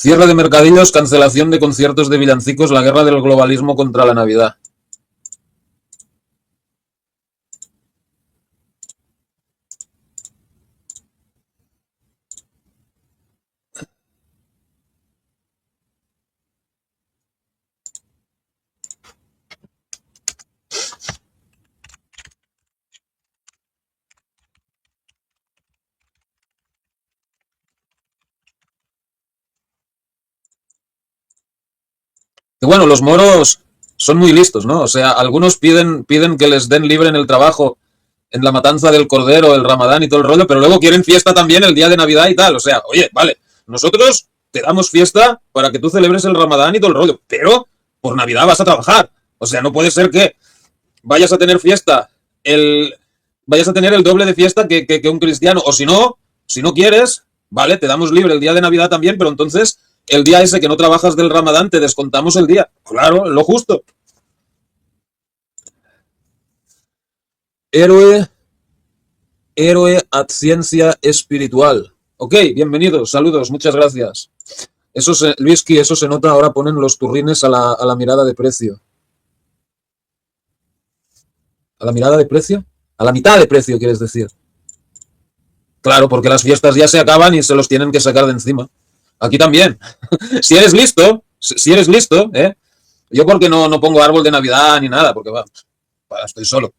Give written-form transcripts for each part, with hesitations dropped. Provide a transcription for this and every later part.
Cierre de mercadillos, cancelación de conciertos de villancicos, la guerra del globalismo contra la Navidad. Y bueno, los moros son muy listos, ¿no? O sea, algunos piden que les den libre en el trabajo, en la matanza del cordero, el ramadán y todo el rollo, pero luego quieren fiesta también el día de Navidad y tal. O sea, oye, vale, nosotros te damos fiesta para que tú celebres el ramadán y todo el rollo, pero por Navidad vas a trabajar. O sea, no puede ser que vayas a tener fiesta, el, vayas a tener el doble de fiesta que un cristiano. O si no quieres, vale, te damos libre el día de Navidad también, pero entonces el día ese que no trabajas del Ramadán te descontamos el día. Claro, lo justo. Héroe, héroe a ciencia espiritual. Ok, bienvenidos, saludos, muchas gracias. Eso se, Luisky, eso se nota, ahora ponen los turrines a la mirada de precio. ¿A la mirada de precio? A la mitad de precio, quieres decir. Claro, porque las fiestas ya se acaban y se los tienen que sacar de encima. Aquí también. Si eres listo, si eres listo, ¿eh? Yo porque no pongo árbol de Navidad ni nada, porque va, estoy solo.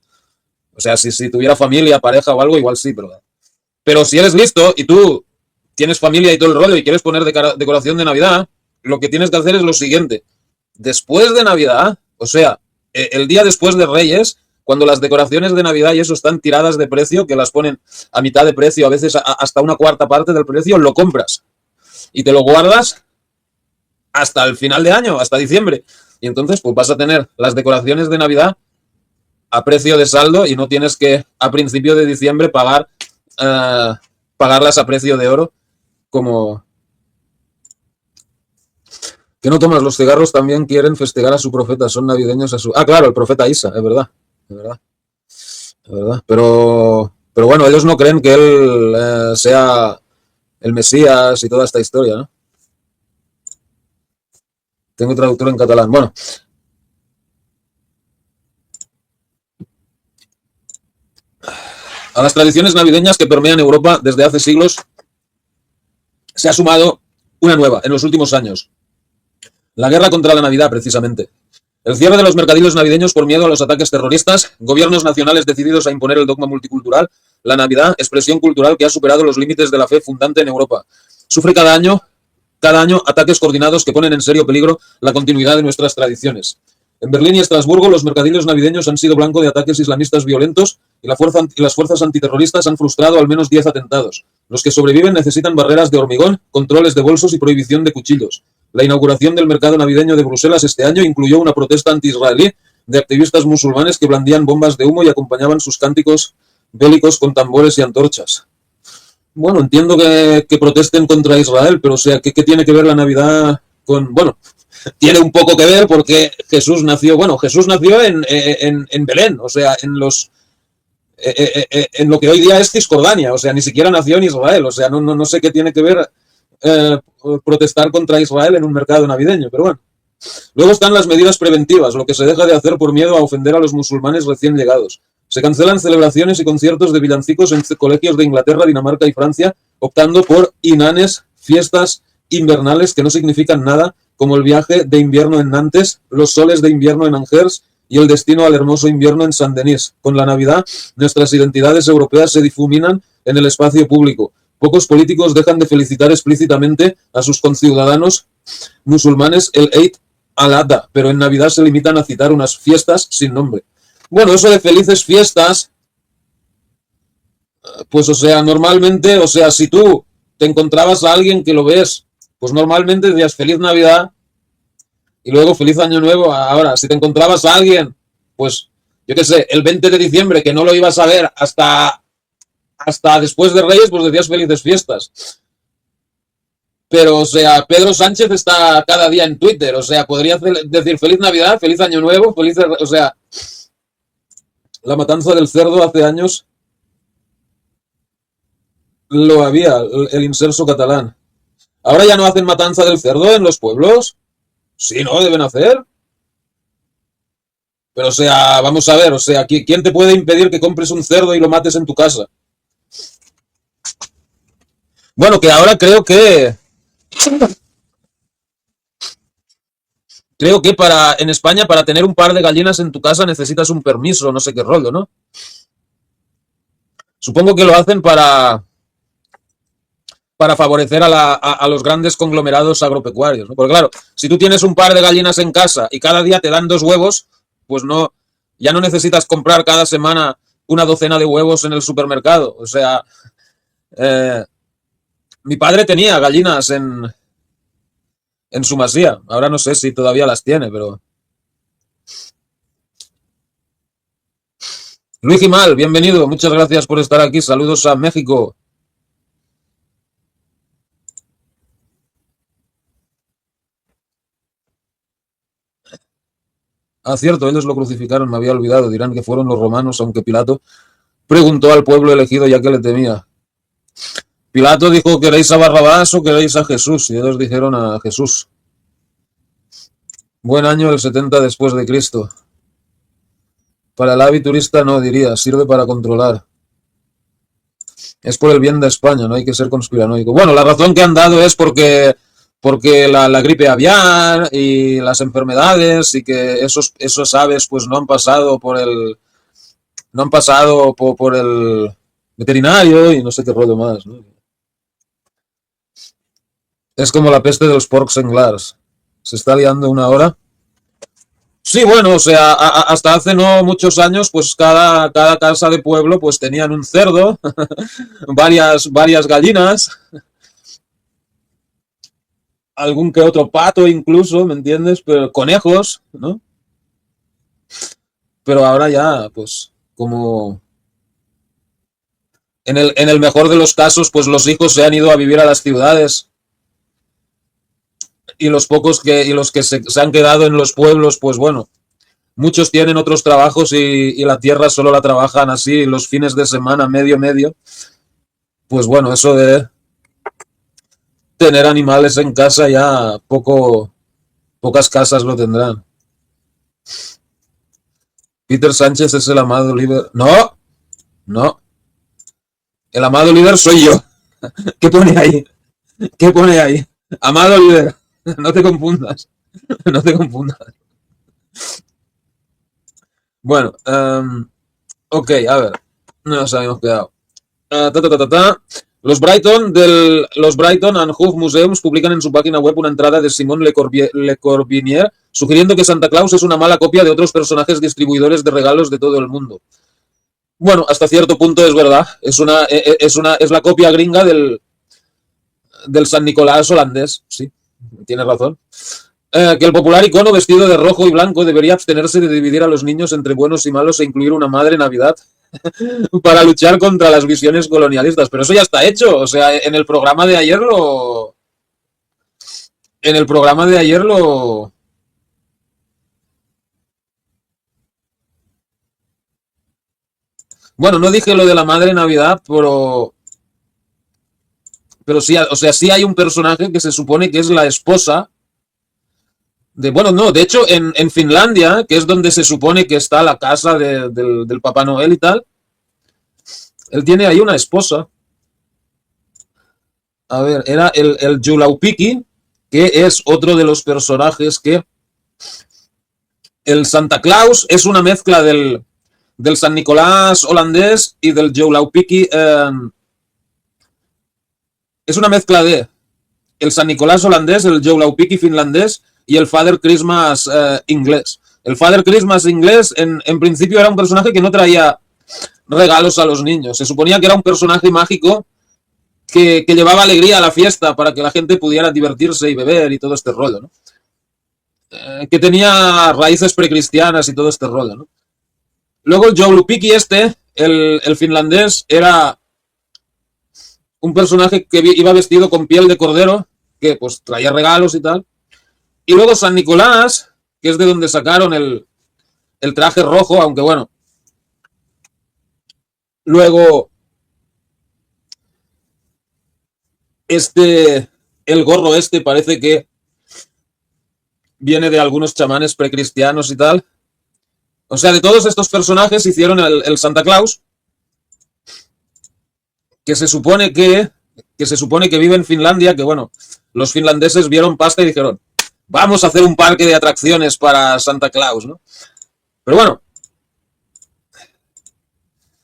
O sea, si tuviera familia, pareja o algo, igual sí, pero si eres listo y tú tienes familia y todo el rollo y quieres poner decoración de Navidad, lo que tienes que hacer es lo siguiente. Después de Navidad, o sea, el día después de Reyes, cuando las decoraciones de Navidad y eso están tiradas de precio, que las ponen a mitad de precio, a veces hasta una cuarta parte del precio, lo compras y te lo guardas hasta el final de año, hasta diciembre. Y entonces pues vas a tener las decoraciones de Navidad a precio de saldo y no tienes que a principio de diciembre pagarlas a precio de oro como... Que no tomas los cigarros, también quieren festejar a su profeta, son navideños a su... Ah, claro, el profeta Isa, es verdad, es verdad, es verdad. Pero bueno, ellos no creen que él sea el Mesías y toda esta historia, ¿no? Tengo traductor en catalán. Bueno, a las tradiciones navideñas que permean Europa desde hace siglos se ha sumado una nueva en los últimos años. La guerra contra la Navidad, precisamente. El cierre de los mercadillos navideños por miedo a los ataques terroristas, gobiernos nacionales decididos a imponer el dogma multicultural, la Navidad, expresión cultural que ha superado los límites de la fe fundante en Europa. Sufre cada año ataques coordinados que ponen en serio peligro la continuidad de nuestras tradiciones. En Berlín y Estrasburgo, los mercadillos navideños han sido blanco de ataques islamistas violentos y las fuerzas antiterroristas han frustrado al menos 10 atentados. Los que sobreviven necesitan barreras de hormigón, controles de bolsos y prohibición de cuchillos. La inauguración del mercado navideño de Bruselas este año incluyó una protesta anti-israelí de activistas musulmanes que blandían bombas de humo y acompañaban sus cánticos bélicos con tambores y antorchas. Bueno, entiendo que protesten contra Israel, pero o sea, ¿qué tiene que ver la Navidad con...? Bueno, tiene un poco que ver porque Jesús nació en Belén, o sea, en lo que hoy día es Cisjordania, o sea, ni siquiera nació en Israel, o sea, no sé qué tiene que ver eh, protestar contra Israel en un mercado navideño, pero bueno. Luego están las medidas preventivas, lo que se deja de hacer por miedo a ofender a los musulmanes recién llegados. Se cancelan celebraciones y conciertos de villancicos en colegios de Inglaterra, Dinamarca y Francia, optando por inanes, fiestas invernales que no significan nada, como el viaje de invierno en Nantes, los soles de invierno en Angers y el destino al hermoso invierno en Saint-Denis. Con la Navidad, nuestras identidades europeas se difuminan en el espacio público. Pocos políticos dejan de felicitar explícitamente a sus conciudadanos musulmanes el Eid al-Adha, pero en Navidad se limitan a citar unas fiestas sin nombre. Bueno, eso de felices fiestas, pues o sea, normalmente, o sea, si tú te encontrabas a alguien que lo ves, pues normalmente decías feliz Navidad y luego feliz Año Nuevo. Ahora, si te encontrabas a alguien, pues yo qué sé, el 20 de diciembre que no lo ibas a ver hasta después de Reyes, pues decías felices fiestas. Pero, o sea, Pedro Sánchez está cada día en Twitter, o sea, podría decir feliz Navidad, feliz Año Nuevo, o sea, la matanza del cerdo hace años lo había, el incenso catalán. Ahora ya no hacen matanza del cerdo en los pueblos. Sí, ¿no? Deben hacer. Pero, o sea, vamos a ver, o sea, ¿quién te puede impedir que compres un cerdo y lo mates en tu casa? Bueno, que ahora creo que en España para tener un par de gallinas en tu casa necesitas un permiso, no sé qué rollo, ¿no? Supongo que lo hacen para favorecer a los grandes conglomerados agropecuarios, ¿no? Porque claro, si tú tienes un par de gallinas en casa y cada día te dan 2 huevos, pues no, ya no necesitas comprar cada semana una docena de huevos en el supermercado. O sea, eh, mi padre tenía gallinas en su masía. Ahora no sé si todavía las tiene, pero... Luis Gimal, bienvenido. Muchas gracias por estar aquí. Saludos a México. Ah, cierto, ellos lo crucificaron, me había olvidado. Dirán que fueron los romanos, aunque Pilato preguntó al pueblo elegido ya que le temía. Pilato dijo, ¿queréis a Barrabás o queréis a Jesús? Y ellos dijeron a Jesús. Buen año el 70 después de Cristo. Para el aviturista no, diría, sirve para controlar. Es por el bien de España, no hay que ser conspiranoico. Bueno, la razón que han dado es porque la gripe aviar y las enfermedades y que esos aves pues no han pasado por el veterinario y no sé qué rollo más, ¿no? Es como la peste de los porcs senglars. Se está liando una hora. Sí, bueno, o sea, hasta hace no muchos años, pues cada casa de pueblo pues tenían un cerdo, varias gallinas, algún que otro pato incluso, ¿me entiendes? Pero conejos, ¿no? Pero ahora ya, pues, como en el mejor de los casos, pues los hijos se han ido a vivir a las ciudades y los que se han quedado en los pueblos, pues bueno, muchos tienen otros trabajos y la tierra solo la trabajan así los fines de semana, medio. Pues bueno, eso de tener animales en casa ya pocas casas lo tendrán. Peter Sánchez es el amado líder. No, no. El amado líder soy yo. ¿Qué pone ahí? ¿Qué pone ahí? Amado líder. No te confundas. No te confundas. Bueno, ok, a ver. No nos habíamos quedado. Ta, ta, ta, ta, ta. Los Brighton and Hove Museums publican en su página web una entrada de Simon Le Corbusier sugiriendo que Santa Claus es una mala copia de otros personajes distribuidores de regalos de todo el mundo. Bueno, hasta cierto punto es verdad. Es la copia gringa del San Nicolás holandés. Sí, tienes razón. Que el popular icono vestido de rojo y blanco debería abstenerse de dividir a los niños entre buenos y malos e incluir una madre Navidad para luchar contra las visiones colonialistas. Pero eso ya está hecho. O sea, En el programa de ayer lo... Bueno, no dije lo de la madre Navidad, pero sí, o sea, sí hay un personaje que se supone que es la esposa bueno, no, de hecho en Finlandia, que es donde se supone que está la casa del Papá Noel y tal, él tiene ahí una esposa. A ver, era el Julaupiki, que es otro de los personajes que... El Santa Claus es una mezcla del San Nicolás holandés y del Julaupiki. Es una mezcla de el San Nicolás holandés, el Julaupiki finlandés y el Father Christmas inglés. El Father Christmas inglés en principio era un personaje que no traía regalos a los niños. Se suponía que era un personaje mágico que llevaba alegría a la fiesta para que la gente pudiera divertirse y beber y todo este rollo, ¿no? Que tenía raíces precristianas y todo este rollo, ¿no? Luego el Joulupiki el finlandés, era un personaje que iba vestido con piel de cordero, que pues traía regalos y tal. Y luego San Nicolás, que es de donde sacaron el traje rojo, aunque bueno. Luego, este El gorro este parece que viene de algunos chamanes precristianos y tal. O sea, de todos estos personajes hicieron el Santa Claus, que se supone que se supone que vive en Finlandia, que bueno, los finlandeses vieron pasta y dijeron, vamos a hacer un parque de atracciones para Santa Claus, ¿no? Pero bueno,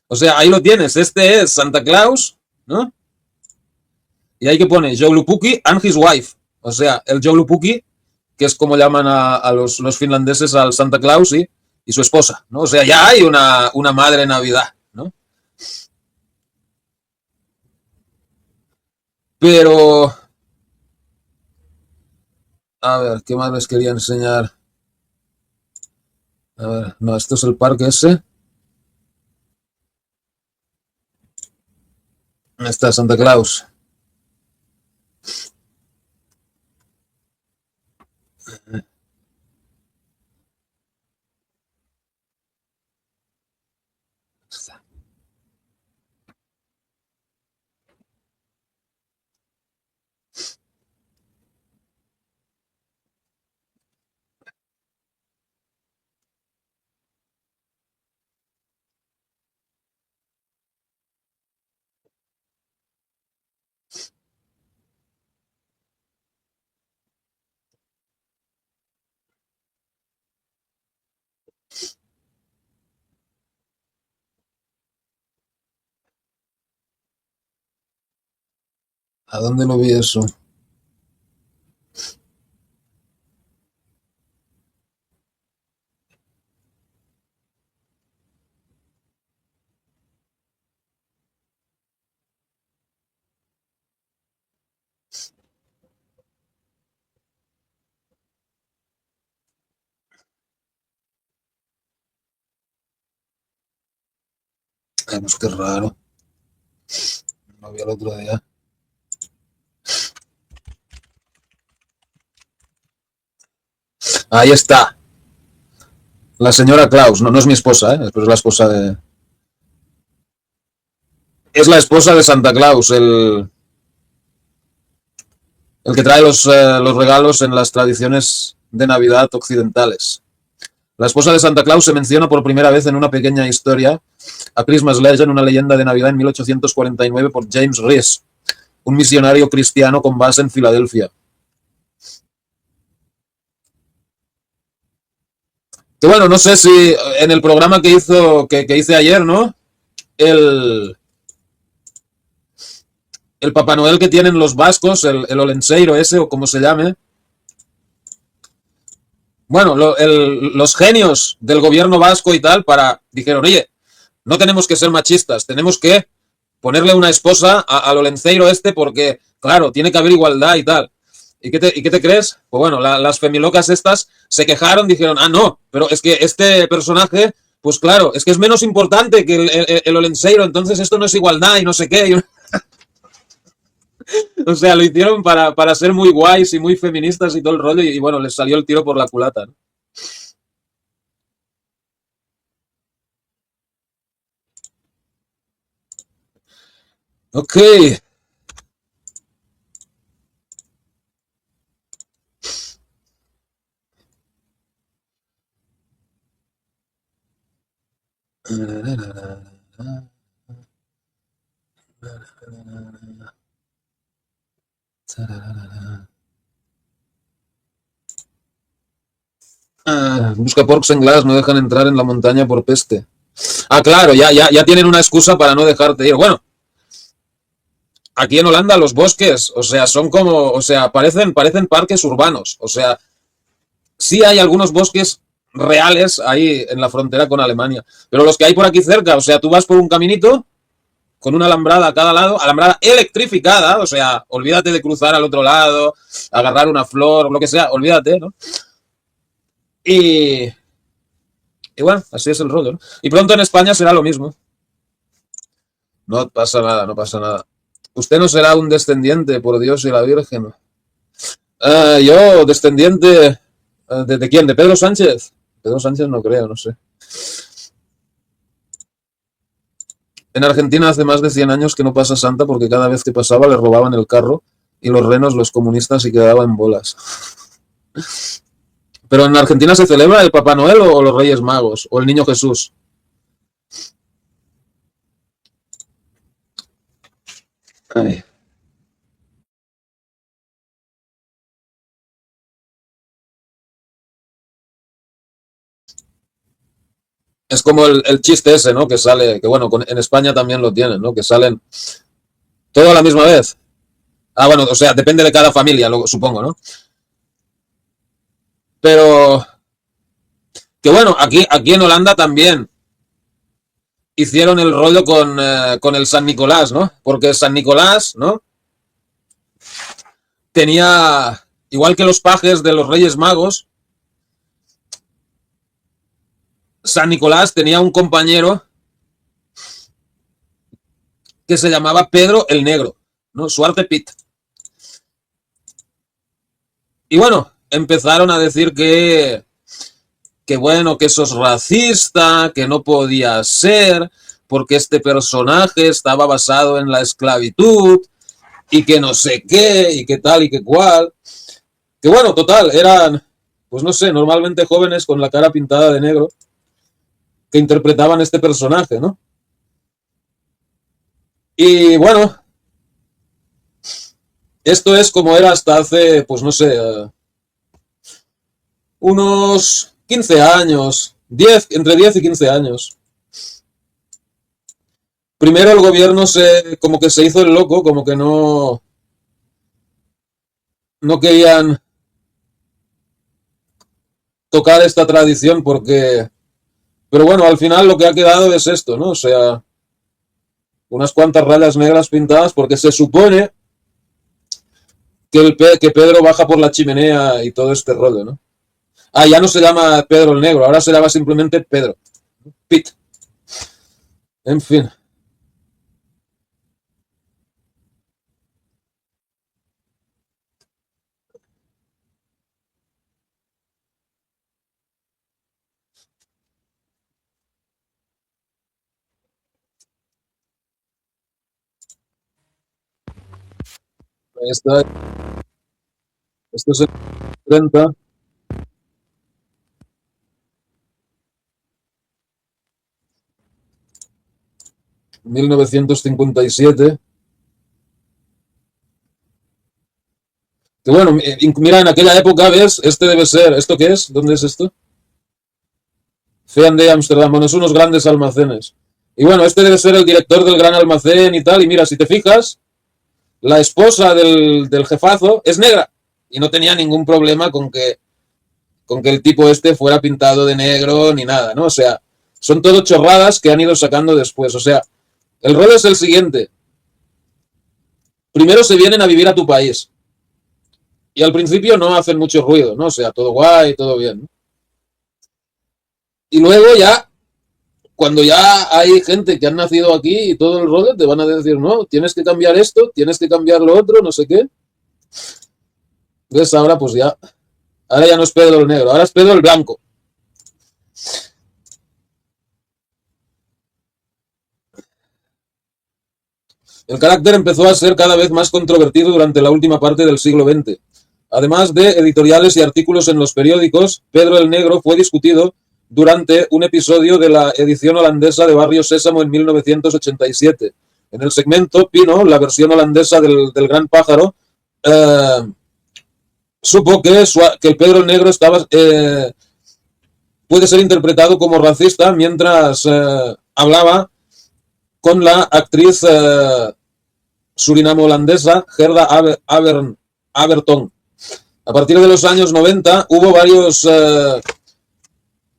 o sea, ahí lo tienes, este es Santa Claus, ¿no? Y ahí que pone Joulupuki and his wife, o sea, el Joulupuki, que es como llaman a los finlandeses al Santa Claus, y su esposa, ¿no? O sea, ya hay una madre Navidad, ¿no? Pero, a ver, ¿qué más les quería enseñar? A ver, no, esto es el parque ese. Está Santa Claus. ¿A dónde lo vi eso? Ay, pues qué raro. Lo vi el otro día. Ahí está. La señora Claus. No, no es mi esposa, ¿eh? Pero es la esposa de... Es la esposa de Santa Claus, el que trae los regalos en las tradiciones de Navidad occidentales. La esposa de Santa Claus se menciona por primera vez en una pequeña historia, A Christmas Legend, una leyenda de Navidad en 1849 por James Rees, un misionario cristiano con base en Filadelfia. Que bueno, no sé si en el programa que hice ayer, ¿no? El, el Papá Noel que tienen los vascos, el Olenseiro ese, o como se llame. Bueno, los genios del gobierno vasco y tal, dijeron, oye, no tenemos que ser machistas, tenemos que ponerle una esposa al Olenseiro este porque, claro, tiene que haber igualdad y tal. ¿Y qué te crees? Pues bueno, las femilocas estas se quejaron, dijeron, ah, no, pero es que este personaje, pues claro, es que es menos importante que el Olenseiro, entonces esto no es igualdad y no sé qué. O sea, lo hicieron para ser muy guays y muy feministas y todo el rollo y bueno, les salió el tiro por la culata, ¿no? Ok. Busca porcs en glass, no dejan entrar en la montaña por peste. Ah, claro, ya tienen una excusa para no dejarte ir. Bueno, aquí en Holanda los bosques, o sea, son como, o sea, parecen parques urbanos. O sea, sí hay algunos bosques reales ahí en la frontera con Alemania, pero los que hay por aquí cerca, o sea, tú vas por un caminito con una alambrada a cada lado, alambrada electrificada, o sea, olvídate de cruzar al otro lado, agarrar una flor, lo que sea, olvídate, ¿no? Y, y bueno, así es el rollo, ¿no? Y pronto en España será lo mismo. No pasa nada, no pasa nada. Usted no será un descendiente, por Dios y la Virgen. Yo, descendiente, ¿de quién? ¿De Pedro Sánchez? Pedro Sánchez no creo, no sé. En Argentina hace más de 100 años que no pasa Santa porque cada vez que pasaba le robaban el carro Y los renos, los comunistas, y quedaban en bolas. Pero en Argentina se celebra el Papá Noel o los Reyes Magos o el Niño Jesús. Ay. Es como el chiste ese, ¿no? Que sale, que bueno, en España también lo tienen, ¿no? Que salen todo a la misma vez. Ah, bueno, o sea, depende de cada familia, supongo, ¿no? Pero que bueno, aquí en Holanda también hicieron el rollo con el San Nicolás, ¿no? Porque San Nicolás, ¿no? Tenía, igual que los pajes de los Reyes Magos, San Nicolás tenía un compañero que se llamaba Pedro el Negro, ¿no? Suarte Pitt. Y bueno, empezaron a decir que bueno, que eso es racista, que no podía ser, porque este personaje estaba basado en la esclavitud, y que no sé qué, y que tal y que cual. Que bueno, total, eran, pues no sé, normalmente jóvenes con la cara pintada de negro, que interpretaban este personaje, ¿no? Y bueno, esto es como era hasta hace, pues no sé, unos 15 años, 10, entre 10 y 15 años. Primero el gobierno como que se hizo el loco, como que no querían tocar esta tradición porque, pero bueno, al final lo que ha quedado es esto, ¿no? O sea, unas cuantas rayas negras pintadas porque se supone que Pedro baja por la chimenea y todo este rollo, ¿no? Ah, ya no se llama Pedro el Negro, ahora se llama simplemente Pedro. Pete. En fin. Esta, esto es el 30, 1957. Que bueno, mira, en aquella época, ¿ves? Este debe ser, ¿esto qué es? ¿Dónde es esto? Fean de Amsterdam, bueno, son unos grandes almacenes. Y bueno, este debe ser el director del gran almacén y tal. Y mira, si te fijas, la esposa del jefazo es negra. Y no tenía ningún problema con que el tipo este fuera pintado de negro ni nada, ¿no? O sea, son todo chorradas que han ido sacando después. O sea, el rol es el siguiente. Primero se vienen a vivir a tu país. Y al principio no hacen mucho ruido, ¿no? O sea, todo guay, todo bien, ¿no? Y luego ya, cuando ya hay gente que han nacido aquí y todo el rollo, te van a decir, no, tienes que cambiar esto, tienes que cambiar lo otro, no sé qué. Entonces ahora pues ya, ahora ya no es Pedro el negro, ahora es Pedro el blanco. El carácter empezó a ser cada vez más controvertido durante la última parte del siglo XX. Además de editoriales y artículos en los periódicos, Pedro el Negro fue discutido durante un episodio de la edición holandesa de Barrio Sésamo en 1987. En el segmento Pino, la versión holandesa del Gran Pájaro, eh, supo que el Pedro el Negro puede ser interpretado como racista mientras hablaba con la actriz surinamo-holandesa Gerda Aberton. A partir de los años 90 hubo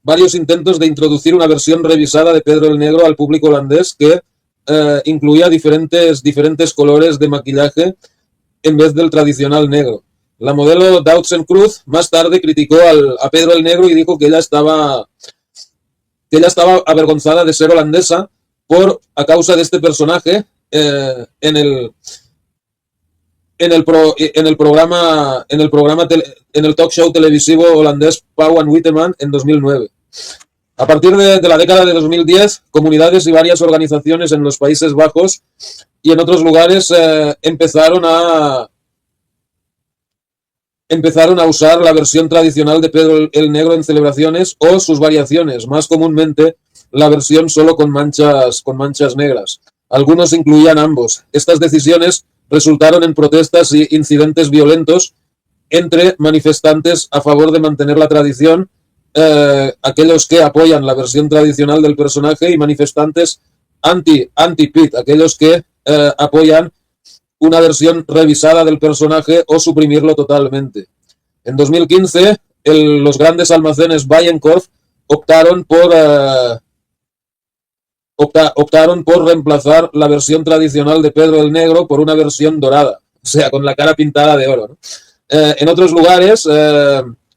varios intentos de introducir una versión revisada de Pedro el Negro al público holandés que incluía diferentes colores de maquillaje en vez del tradicional negro. La modelo Doutzen Cruz más tarde criticó a Pedro el Negro y dijo que ella estaba avergonzada de ser holandesa a causa de este personaje en el talk show televisivo holandés Pauw en Witteman en 2009. A partir de la década de 2010, comunidades y varias organizaciones en los Países Bajos y en otros lugares empezaron a empezaron a usar la versión tradicional de Pedro el Negro en celebraciones o sus variaciones, más comúnmente la versión solo con manchas negras. Algunos incluían ambos. Estas decisiones resultaron en protestas y incidentes violentos entre manifestantes a favor de mantener la tradición, aquellos que apoyan la versión tradicional del personaje, y manifestantes anti-Pete, aquellos que apoyan una versión revisada del personaje o suprimirlo totalmente. En 2015, los grandes almacenes Bijenkorf optaron por reemplazar la versión tradicional de Pedro el Negro por una versión dorada, o sea, con la cara pintada de oro, ¿no? En otros lugares,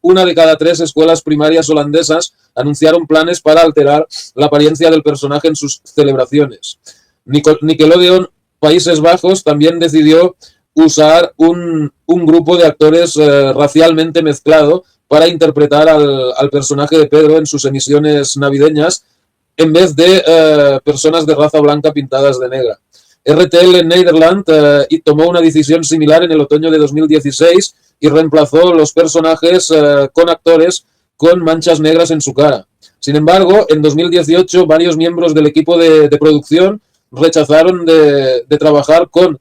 una de cada 3 escuelas primarias holandesas anunciaron planes para alterar la apariencia del personaje en sus celebraciones. Nickelodeon Países Bajos también decidió usar un grupo de actores racialmente mezclado para interpretar al personaje de Pedro en sus emisiones navideñas, en vez de personas de raza blanca pintadas de negra. RTL Nederland tomó una decisión similar en el otoño de 2016 y reemplazó los personajes con actores con manchas negras en su cara. Sin embargo, en 2018 varios miembros del equipo de producción rechazaron de trabajar con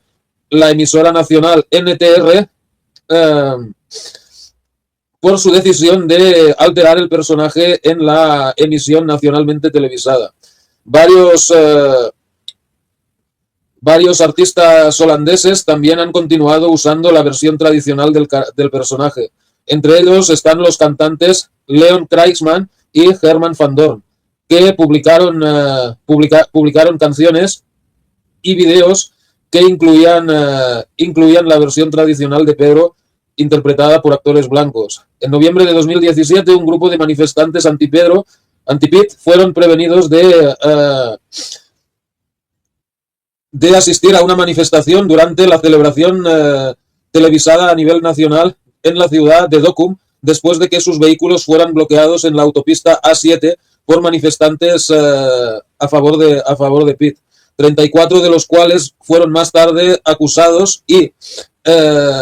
la emisora nacional NTR por su decisión de alterar el personaje en la emisión nacionalmente televisada. Varios artistas holandeses también han continuado usando la versión tradicional del personaje. Entre ellos están los cantantes Leon Krijgsman y Herman van Doorn, que publicaron canciones y videos que incluían la versión tradicional de Pedro interpretada por actores blancos. En noviembre de 2017, un grupo de manifestantes anti-Pete fueron prevenidos de asistir a una manifestación durante la celebración televisada a nivel nacional en la ciudad de Dokkum, después de que sus vehículos fueran bloqueados en la autopista A7 por manifestantes a favor de Pete. 34 de los cuales fueron más tarde acusados y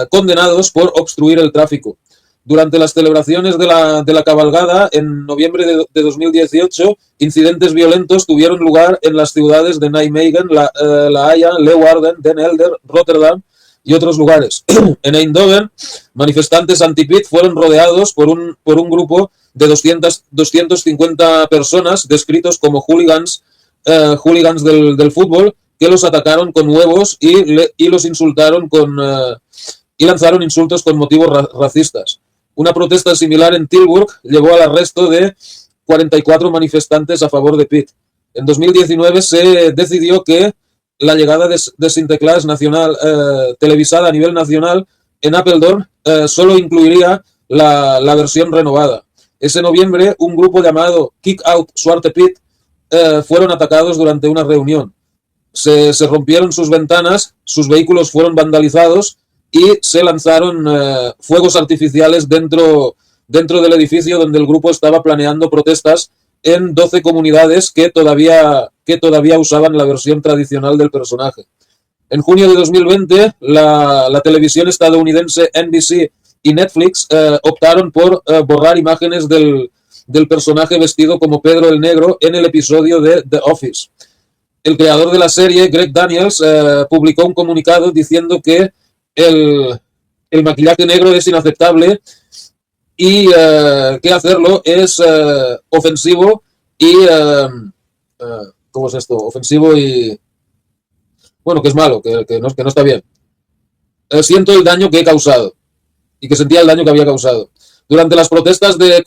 condenados por obstruir el tráfico. Durante las celebraciones de la cabalgada, en noviembre de 2018, incidentes violentos tuvieron lugar en las ciudades de Nijmegen, La Haya, Leeuwarden, Den Helder, Rotterdam y otros lugares. En Eindhoven, manifestantes anti-Pete fueron rodeados por un grupo de 250 personas descritos como hooligans del fútbol, que los atacaron con huevos y los insultaron y lanzaron insultos con motivos racistas. Una protesta similar en Tilburg llevó al arresto de 44 manifestantes a favor de Pete. En 2019 se decidió que la llegada de Sinterklaas nacional televisada a nivel nacional en Apeldoorn solo incluiría la versión renovada. Ese noviembre, un grupo llamado Kick Out Zwarte Piet fueron atacados durante una reunión. Se rompieron sus ventanas, sus vehículos fueron vandalizados y se lanzaron fuegos artificiales dentro del edificio donde el grupo estaba planeando protestas en 12 comunidades que todavía usaban la versión tradicional del personaje. En junio de 2020, la televisión estadounidense NBC y Netflix optaron por borrar imágenes del personaje vestido como Pedro el Negro en el episodio de The Office. El creador de la serie, Greg Daniels, publicó un comunicado diciendo que el maquillaje negro es inaceptable y que hacerlo es ofensivo y... ¿cómo es esto? Ofensivo y... Bueno, que es malo, que no está bien. Siento el daño que he causado y que sentía el daño que había causado. Durante las protestas de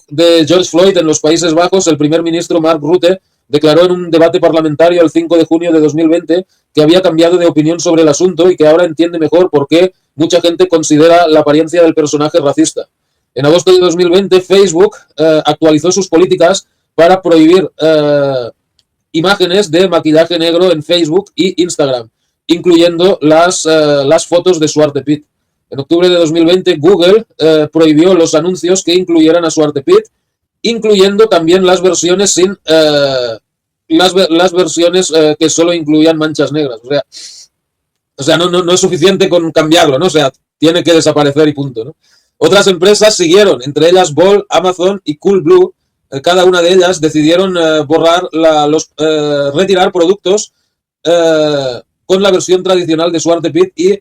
George Floyd en los Países Bajos, el primer ministro Mark Rutte declaró en un debate parlamentario el 5 de junio de 2020 que había cambiado de opinión sobre el asunto y que ahora entiende mejor por qué mucha gente considera la apariencia del personaje racista. En agosto de 2020, Facebook actualizó sus políticas para prohibir imágenes de maquillaje negro en Facebook y Instagram, incluyendo las fotos de Zwarte Piet. En octubre de 2020, Google prohibió los anuncios que incluyeran a Zwarte Piet, incluyendo también las versiones las versiones que solo incluían manchas negras. O sea, no es suficiente con cambiarlo, ¿no? O sea, tiene que desaparecer y punto, ¿no? Otras empresas siguieron, entre ellas Ball, Amazon y Coolblue. Cada una de ellas decidieron retirar productos con la versión tradicional de SmartPit y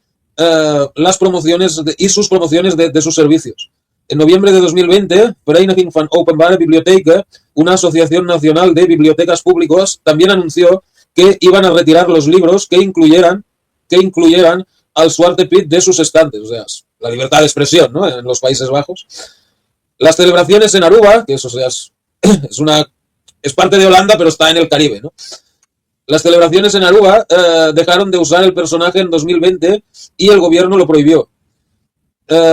las promociones y sus promociones de sus servicios. En noviembre de 2020, Vereniging van Openbare Bibliotheken, una asociación nacional de bibliotecas públicas, también anunció que iban a retirar los libros que incluyeran al Zwarte Piet de sus estantes, o sea, la libertad de expresión, ¿no?, en los Países Bajos. Las celebraciones en Aruba, que eso, o sea, es parte de Holanda, pero está en el Caribe, ¿no? Las celebraciones en Aruba dejaron de usar el personaje en 2020 y el gobierno lo prohibió.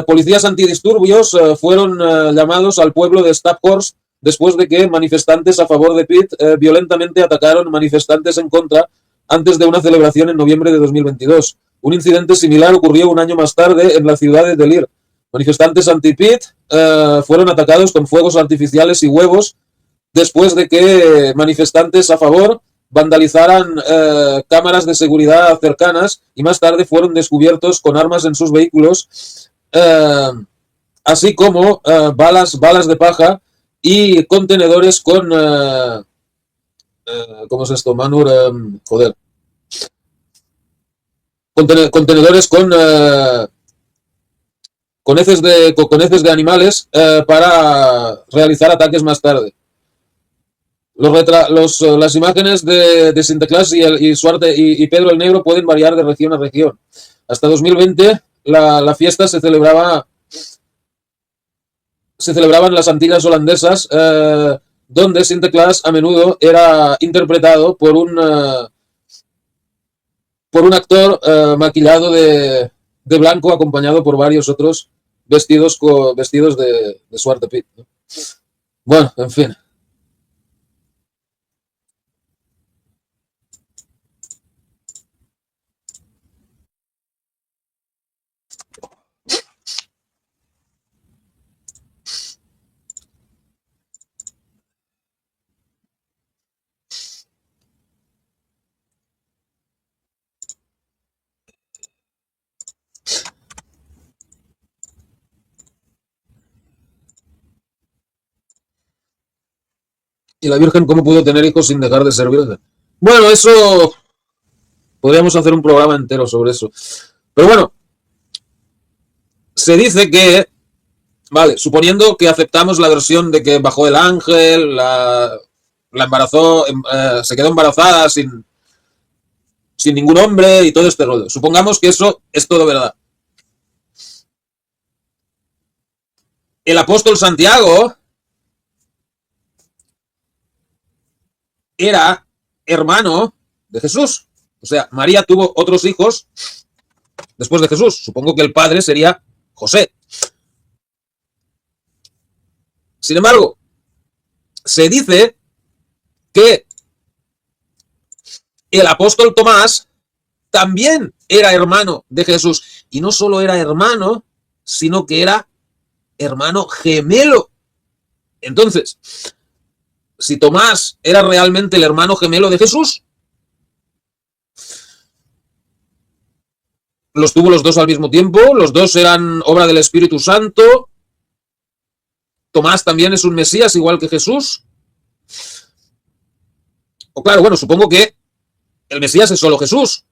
Policías antidisturbios fueron llamados al pueblo de Staphorst después de que manifestantes a favor de Pitt violentamente atacaron manifestantes en contra antes de una celebración en noviembre de 2022. Un incidente similar ocurrió un año más tarde en la ciudad de Delir. Manifestantes anti-Pitt fueron atacados con fuegos artificiales y huevos después de que manifestantes a favor vandalizaran cámaras de seguridad cercanas y más tarde fueron descubiertos con armas en sus vehículos, así como balas de paja y contenedores con ¿cómo es esto? Contenedores con heces de animales para realizar ataques más tarde. Las imágenes de Sinterklaas y Pedro el Negro pueden variar de región a región. Hasta 2020 la fiesta se celebraba en las Antillas holandesas, donde Sinterklaas a menudo era interpretado por un actor maquillado de blanco, acompañado por varios otros vestidos de Zwarte Piet, ¿no? Bueno, en fin. ¿Y la Virgen cómo pudo tener hijos sin dejar de ser virgen? Bueno, eso podríamos hacer un programa entero sobre eso. Pero bueno, se dice que, vale, suponiendo que aceptamos la versión de que bajó el ángel, la embarazó, se quedó embarazada sin ningún hombre y todo este rollo. Supongamos que eso es todo verdad. El apóstol Santiago era hermano de Jesús. O sea, María tuvo otros hijos después de Jesús. Supongo que el padre sería José. Sin embargo, se dice que el apóstol Tomás también era hermano de Jesús. Y no solo era hermano, sino que era hermano gemelo. Entonces, si Tomás era realmente el hermano gemelo de Jesús, los tuvo los dos al mismo tiempo, los dos eran obra del Espíritu Santo. Tomás también es un Mesías igual que Jesús. O claro, bueno, supongo que el Mesías es solo Jesús,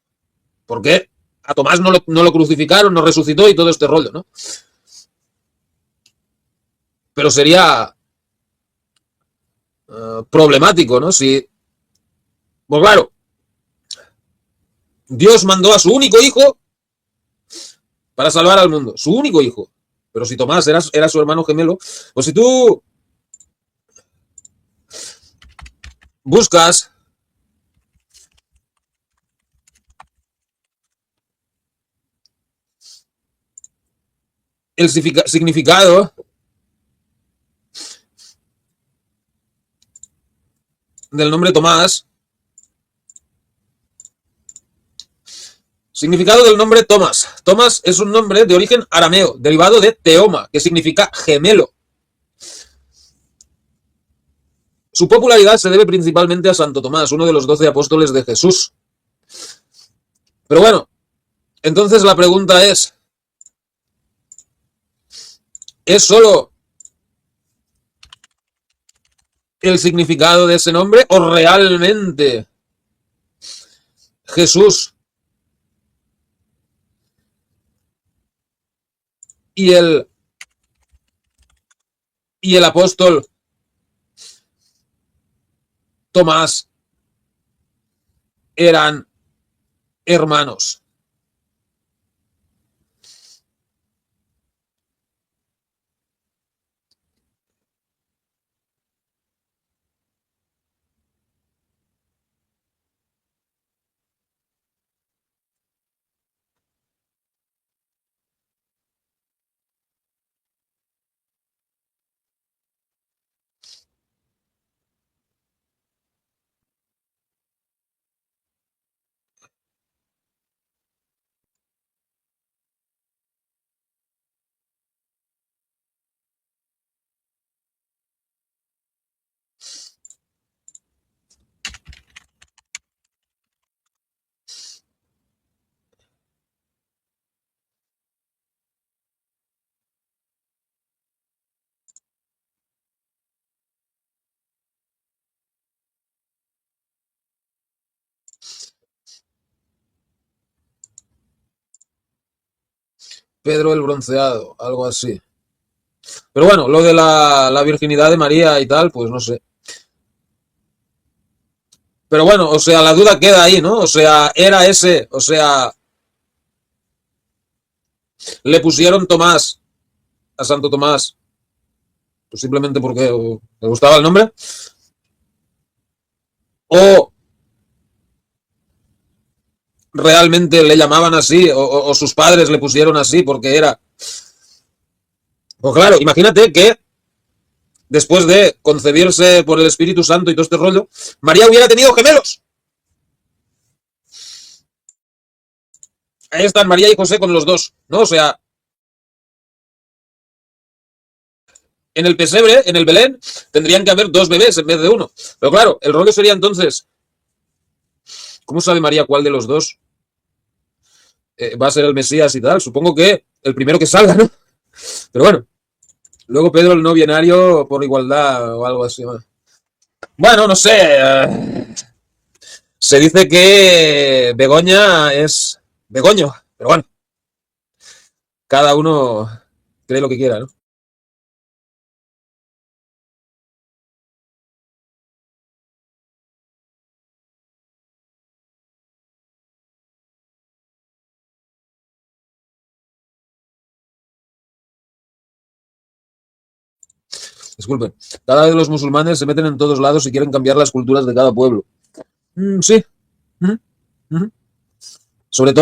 porque a Tomás no lo crucificaron, no resucitó y todo este rollo, ¿no? Pero sería problemático, ¿no? Si, pues claro, Dios mandó a su único hijo para salvar al mundo, su único hijo. Pero si Tomás era su hermano gemelo, pues si tú buscas el significado del nombre Tomás, significado del nombre Tomás. Tomás es un nombre de origen arameo, derivado de teoma, que significa gemelo. Su popularidad se debe principalmente a Santo Tomás, uno de los 12 apóstoles de Jesús. Pero bueno, entonces la pregunta es, ¿Es solo el significado de ese nombre o realmente Jesús y el, y el apóstol Tomás eran hermanos? Pedro el Bronceado, algo así. Pero bueno, lo de la virginidad de María y tal, pues no sé. Pero bueno, o sea, la duda queda ahí, ¿no? O sea, era ese, o sea, le pusieron Tomás a Santo Tomás, pues simplemente porque le gustaba el nombre, o realmente le llamaban así, o sus padres le pusieron así porque era. Pues claro, imagínate que después de concebirse por el Espíritu Santo y todo este rollo, María hubiera tenido gemelos. Ahí están María y José con los dos, ¿no? O sea, en el pesebre, en el Belén, tendrían que haber dos bebés en vez de uno. Pero claro, el rollo sería entonces, ¿cómo sabe María cuál de los dos va a ser el Mesías y tal? Supongo que el primero que salga, ¿no? Pero bueno, luego Pedro el no binario por igualdad o algo así. Bueno, no sé. Se dice que Begoña es Begoño, pero bueno, cada uno cree lo que quiera, ¿no? Disculpen. Cada vez los musulmanes se meten en todos lados y quieren cambiar las culturas de cada pueblo. Sí. Uh -huh. Uh -huh. Sobre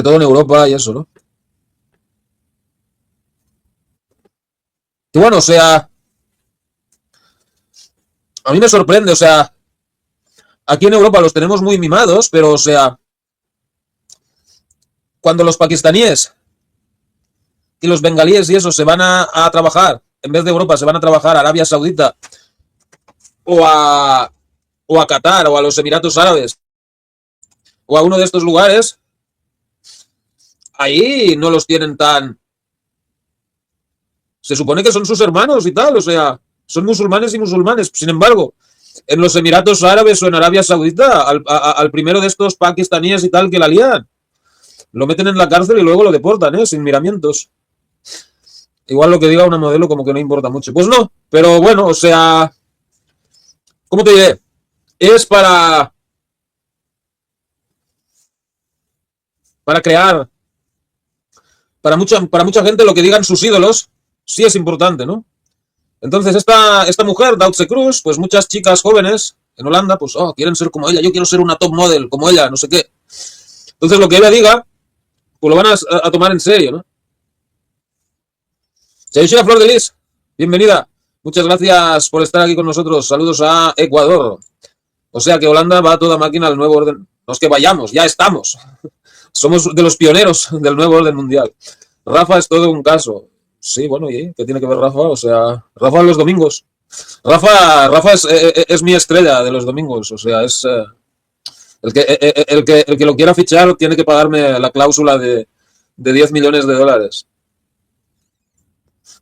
todo en Europa y eso, ¿no? Que bueno, o sea, a mí me sorprende, o sea, aquí en Europa los tenemos muy mimados, pero o sea, cuando los pakistaníes y los bengalíes y eso se van a trabajar, en vez de Europa se van a trabajar a Arabia Saudita o a, o a Qatar o a los Emiratos Árabes o a uno de estos lugares, ahí no los tienen tan. Se supone que son sus hermanos y tal, o sea, son musulmanes y musulmanes. Sin embargo, en los Emiratos Árabes o en Arabia Saudita, al primero de estos pakistaníes y tal que la lían, lo meten en la cárcel y luego lo deportan, sin miramientos. Igual lo que diga una modelo como que no importa mucho. Pues no, pero bueno, o sea, ¿cómo te diré? Es para crear, para mucha gente lo que digan sus ídolos, sí es importante, ¿no? Entonces esta mujer, Dautse Cruz, pues muchas chicas jóvenes en Holanda, pues quieren ser como ella, yo quiero ser una top model como ella, no sé qué. Entonces lo que ella diga, pues lo van a tomar en serio, ¿no? Chayushina Flor de Lis, bienvenida. Muchas gracias por estar aquí con nosotros. Saludos a Ecuador. O sea que Holanda va a toda máquina al nuevo orden. No es que vayamos, ya estamos. Somos de los pioneros del nuevo orden mundial. Rafa es todo un caso. Sí, bueno, ¿y qué tiene que ver Rafa? O sea, Rafa los domingos. Rafa es mi estrella de los domingos. O sea, es el que lo quiera fichar tiene que pagarme la cláusula de 10 millones de dólares.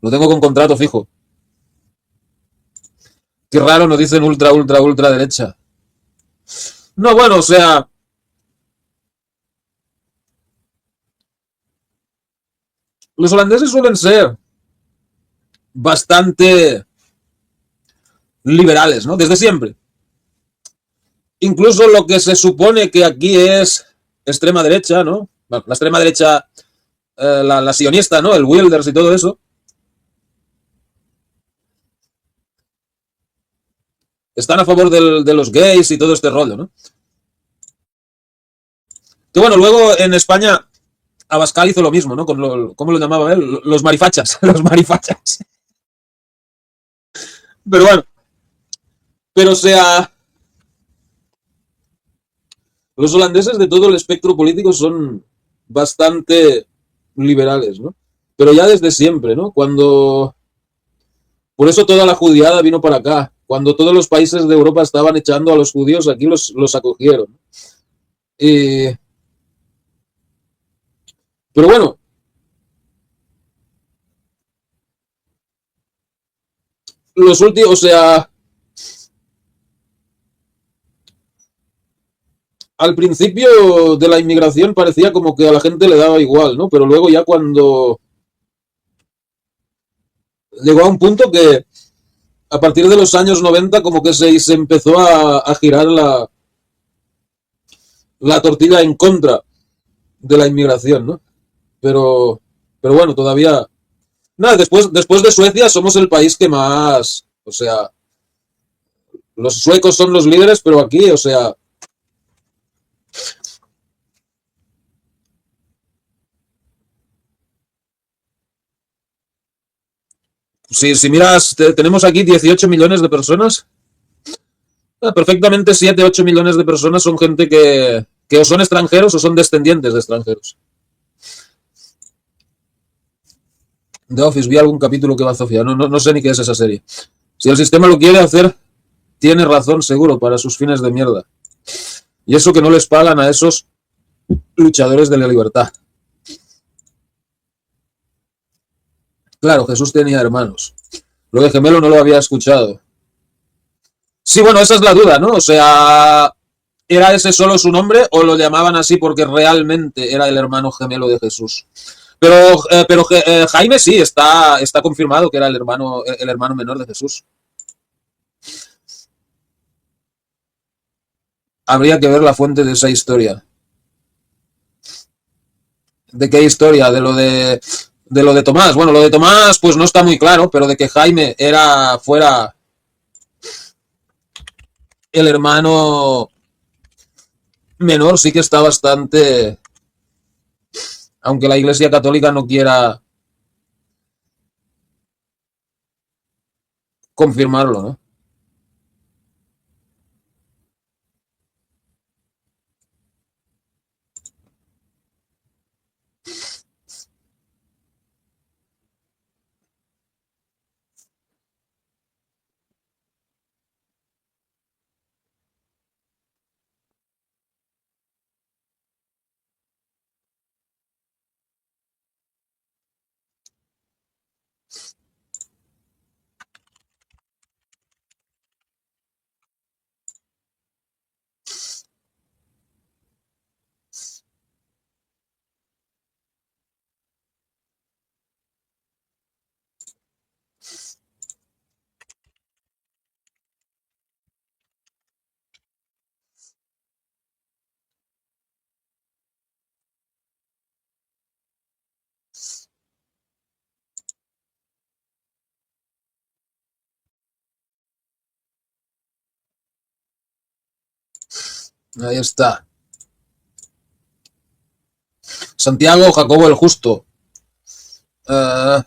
Lo tengo con contrato fijo. Qué raro nos dicen ultra, ultra, ultra derecha. No, bueno, o sea, los holandeses suelen ser bastante liberales, ¿no? Desde siempre. Incluso lo que se supone que aquí es extrema derecha, ¿no? Bueno, la extrema derecha, la sionista, ¿no? El Wilders y todo eso. Están a favor de los gays y todo este rollo, ¿no? Que bueno, luego en España Abascal hizo lo mismo, ¿no? Con ¿cómo lo llamaba él? Los marifachas, los marifachas. Pero bueno, pero o sea, los holandeses de todo el espectro político son bastante liberales, ¿no? Pero ya desde siempre, ¿no? Por eso toda la judiada vino para acá. Cuando todos los países de Europa estaban echando a los judíos, aquí los acogieron. Y, pero bueno, los últimos, o sea, al principio de la inmigración parecía como que a la gente le daba igual, ¿no? Pero luego ya cuando llegó a un punto que a partir de los años 90 como que se empezó a girar la tortilla en contra de la inmigración, ¿no? Pero, pero bueno, todavía... Nada, después de Suecia somos el país que más... O sea, los suecos son los líderes, pero aquí, o sea... Si miras, tenemos aquí 18 millones de personas. Perfectamente 7 8 millones de personas son gente que o son extranjeros o son descendientes de extranjeros. The Office, vi algún capítulo que va a Sofía. No sé ni qué es esa serie. Si el sistema lo quiere hacer, tiene razón seguro para sus fines de mierda. Y eso que no les pagan a esos luchadores de la libertad. Claro, Jesús tenía hermanos. Lo de gemelo no lo había escuchado. Sí, bueno, esa es la duda, ¿no? O sea, ¿era ese solo su nombre o lo llamaban así porque realmente era el hermano gemelo de Jesús? Pero Jaime sí, está confirmado que era el hermano menor de Jesús. Habría que ver la fuente de esa historia. ¿De qué historia? De lo de Tomás. Bueno, lo de Tomás pues no está muy claro, pero de que Jaime fuera el hermano menor sí que está bastante, aunque la Iglesia Católica no quiera confirmarlo, ¿no? Ahí está. Santiago Jacobo el Justo. Uh,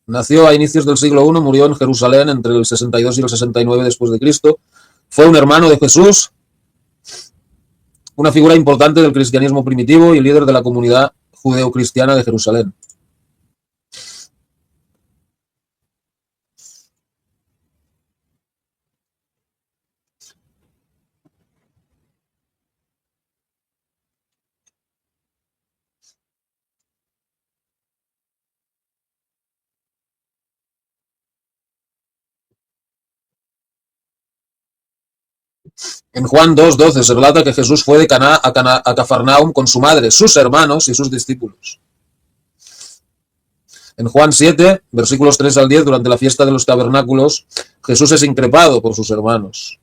nació a inicios del siglo I, murió en Jerusalén entre el 62 y el 69 después de Cristo. Fue un hermano de Jesús, una figura importante del cristianismo primitivo y líder de la comunidad judeocristiana de Jerusalén. En Juan 2:12 se relata que Jesús fue de Caná a Cafarnaum con su madre, sus hermanos y sus discípulos. En Juan 7, versículos 3 al 10, durante la fiesta de los tabernáculos, Jesús es increpado por sus hermanos.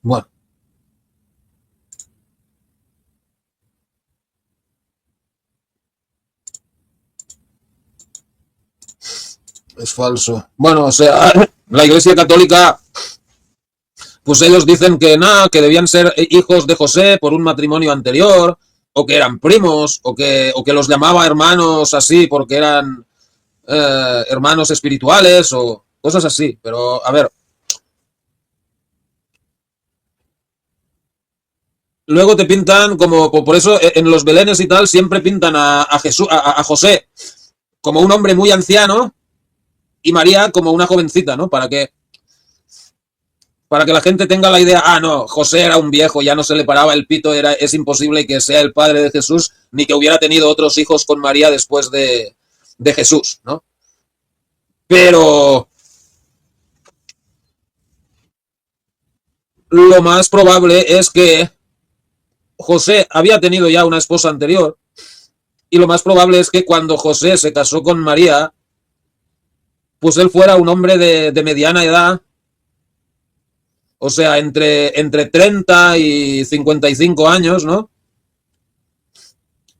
Bueno, es falso. Bueno, o sea, la Iglesia Católica, pues ellos dicen que nada, que debían ser hijos de José por un matrimonio anterior, o que eran primos, o que los llamaba hermanos así porque eran hermanos espirituales, o cosas así. Pero, a ver, luego te pintan como, por eso en los belenes y tal, siempre pintan a Jesús, a José como un hombre muy anciano y María como una jovencita, ¿no? Para que la gente tenga la idea, ah, no, José era un viejo, ya no se le paraba el pito, es imposible que sea el padre de Jesús, ni que hubiera tenido otros hijos con María después de Jesús, ¿no? Pero lo más probable es que José había tenido ya una esposa anterior, y lo más probable es que cuando José se casó con María, pues él fuera un hombre de mediana edad, o sea, entre 30 y 55 años, ¿no?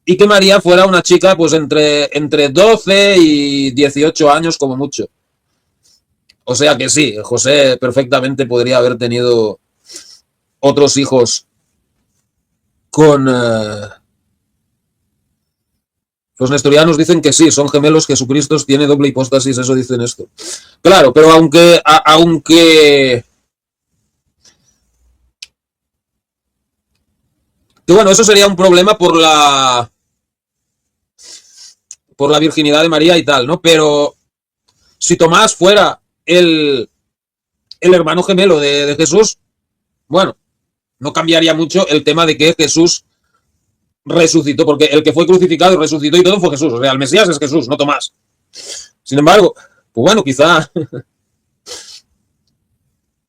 Y que María fuera una chica, pues entre 12 y 18 años como mucho. O sea que sí, José perfectamente podría haber tenido otros hijos con... Los nestorianos dicen que sí, son gemelos, Jesucristo tiene doble hipóstasis, eso dicen esto. Claro, pero aunque que bueno, eso sería un problema por la virginidad de María y tal, ¿no? Pero si Tomás fuera el hermano gemelo de Jesús, bueno, no cambiaría mucho el tema de que Jesús resucitó, porque el que fue crucificado y resucitó y todo fue Jesús. O sea, el Mesías es Jesús, no Tomás. Sin embargo, pues bueno, quizá...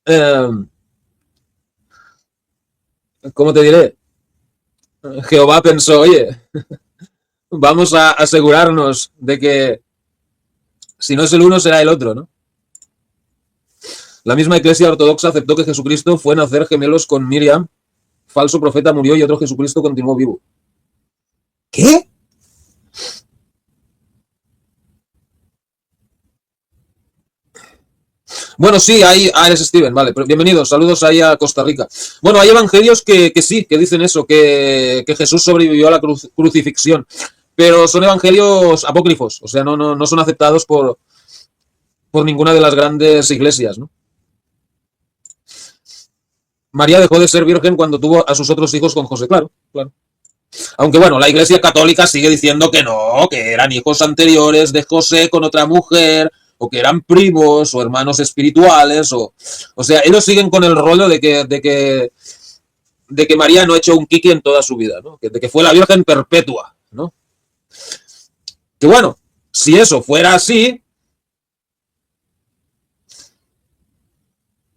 eh, ¿Cómo te diré? Jehová pensó, oye, vamos a asegurarnos de que si no es el uno será el otro, ¿no? La misma Iglesia Ortodoxa aceptó que Jesucristo fue nacer gemelos con Miriam, falso profeta murió y otro Jesucristo continuó vivo. ¿Qué? Bueno, sí, ahí eres Steven, vale, bienvenidos, saludos ahí a Costa Rica. Bueno, hay evangelios que sí, que dicen eso, que Jesús sobrevivió a la crucifixión, pero son evangelios apócrifos, o sea, no son aceptados por ninguna de las grandes iglesias, ¿no? María dejó de ser virgen cuando tuvo a sus otros hijos con José, claro, claro. Aunque bueno, la Iglesia Católica sigue diciendo que no, que eran hijos anteriores de José con otra mujer, o que eran primos o hermanos espirituales, o sea, ellos siguen con el rollo de que María no ha hecho un kiki en toda su vida, ¿no? De que fue la Virgen perpetua, ¿no? Que bueno, si eso fuera así,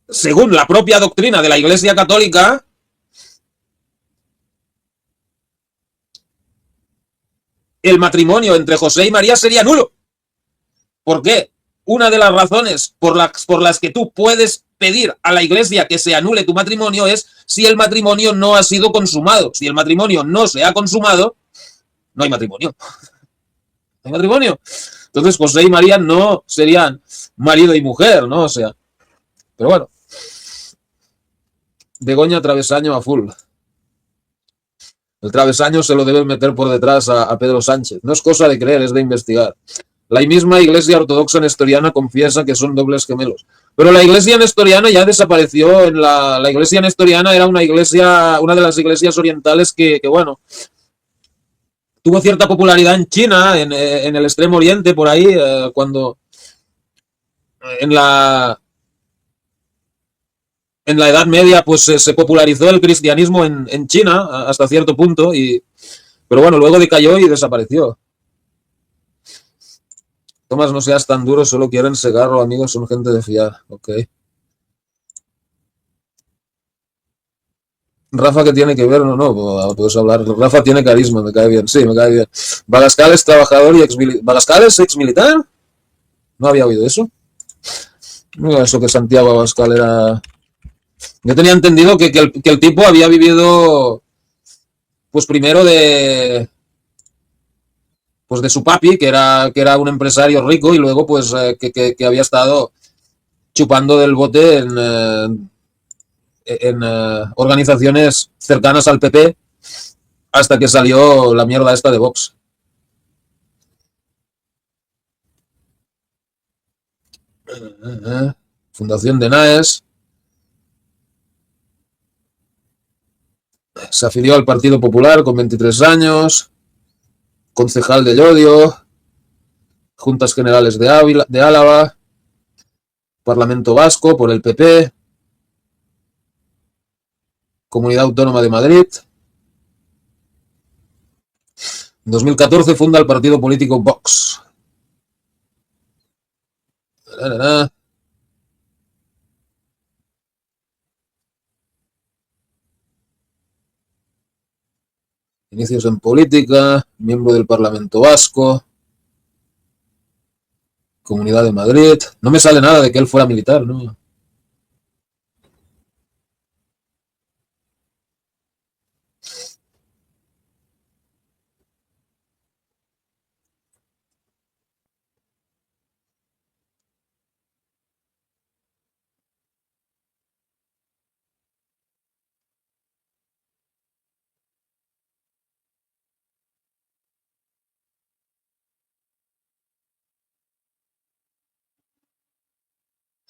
según la propia doctrina de la Iglesia Católica, el matrimonio entre José y María sería nulo. ¿Por qué? Una de las razones por las que tú puedes pedir a la Iglesia que se anule tu matrimonio es si el matrimonio no ha sido consumado. Si el matrimonio no se ha consumado, no hay matrimonio. No hay matrimonio. Entonces José y María no serían marido y mujer, ¿no? O sea, pero bueno. Begoña Travesaño a full. El travesaño se lo deben meter por detrás a Pedro Sánchez. No es cosa de creer, es de investigar. La misma iglesia ortodoxa nestoriana confiesa que son dobles gemelos. Pero la iglesia nestoriana ya desapareció. La iglesia nestoriana era una iglesia, una de las iglesias orientales que bueno, tuvo cierta popularidad en China, en el Extremo Oriente, por ahí, cuando en la, en la Edad Media pues se popularizó el cristianismo en China hasta cierto punto, pero bueno, luego decayó y desapareció. Tomás, no seas tan duro, solo quieren segarlo, amigos, son gente de fiar. Ok. Rafa, ¿qué tiene que ver? No, no, puedes hablar. Rafa tiene carisma, me cae bien. Sí, me cae bien. Bagascal es trabajador y exmilitar. ¿Bagascal es exmilitar? No había oído eso. No, eso que Santiago Abascal era. Yo tenía entendido que el tipo había vivido, pues primero pues de su papi, que era un empresario rico, y luego pues que había estado chupando del bote en organizaciones cercanas al PP hasta que salió la mierda esta de Vox. Fundación de Naes. Se afilió al Partido Popular con 23 años. Concejal de Llodio. Juntas Generales de Álava. Parlamento Vasco por el PP. Comunidad Autónoma de Madrid. En 2014 funda el partido político Vox. Inicios en política, miembro del Parlamento Vasco, Comunidad de Madrid. No me sale nada de que él fuera militar, ¿no?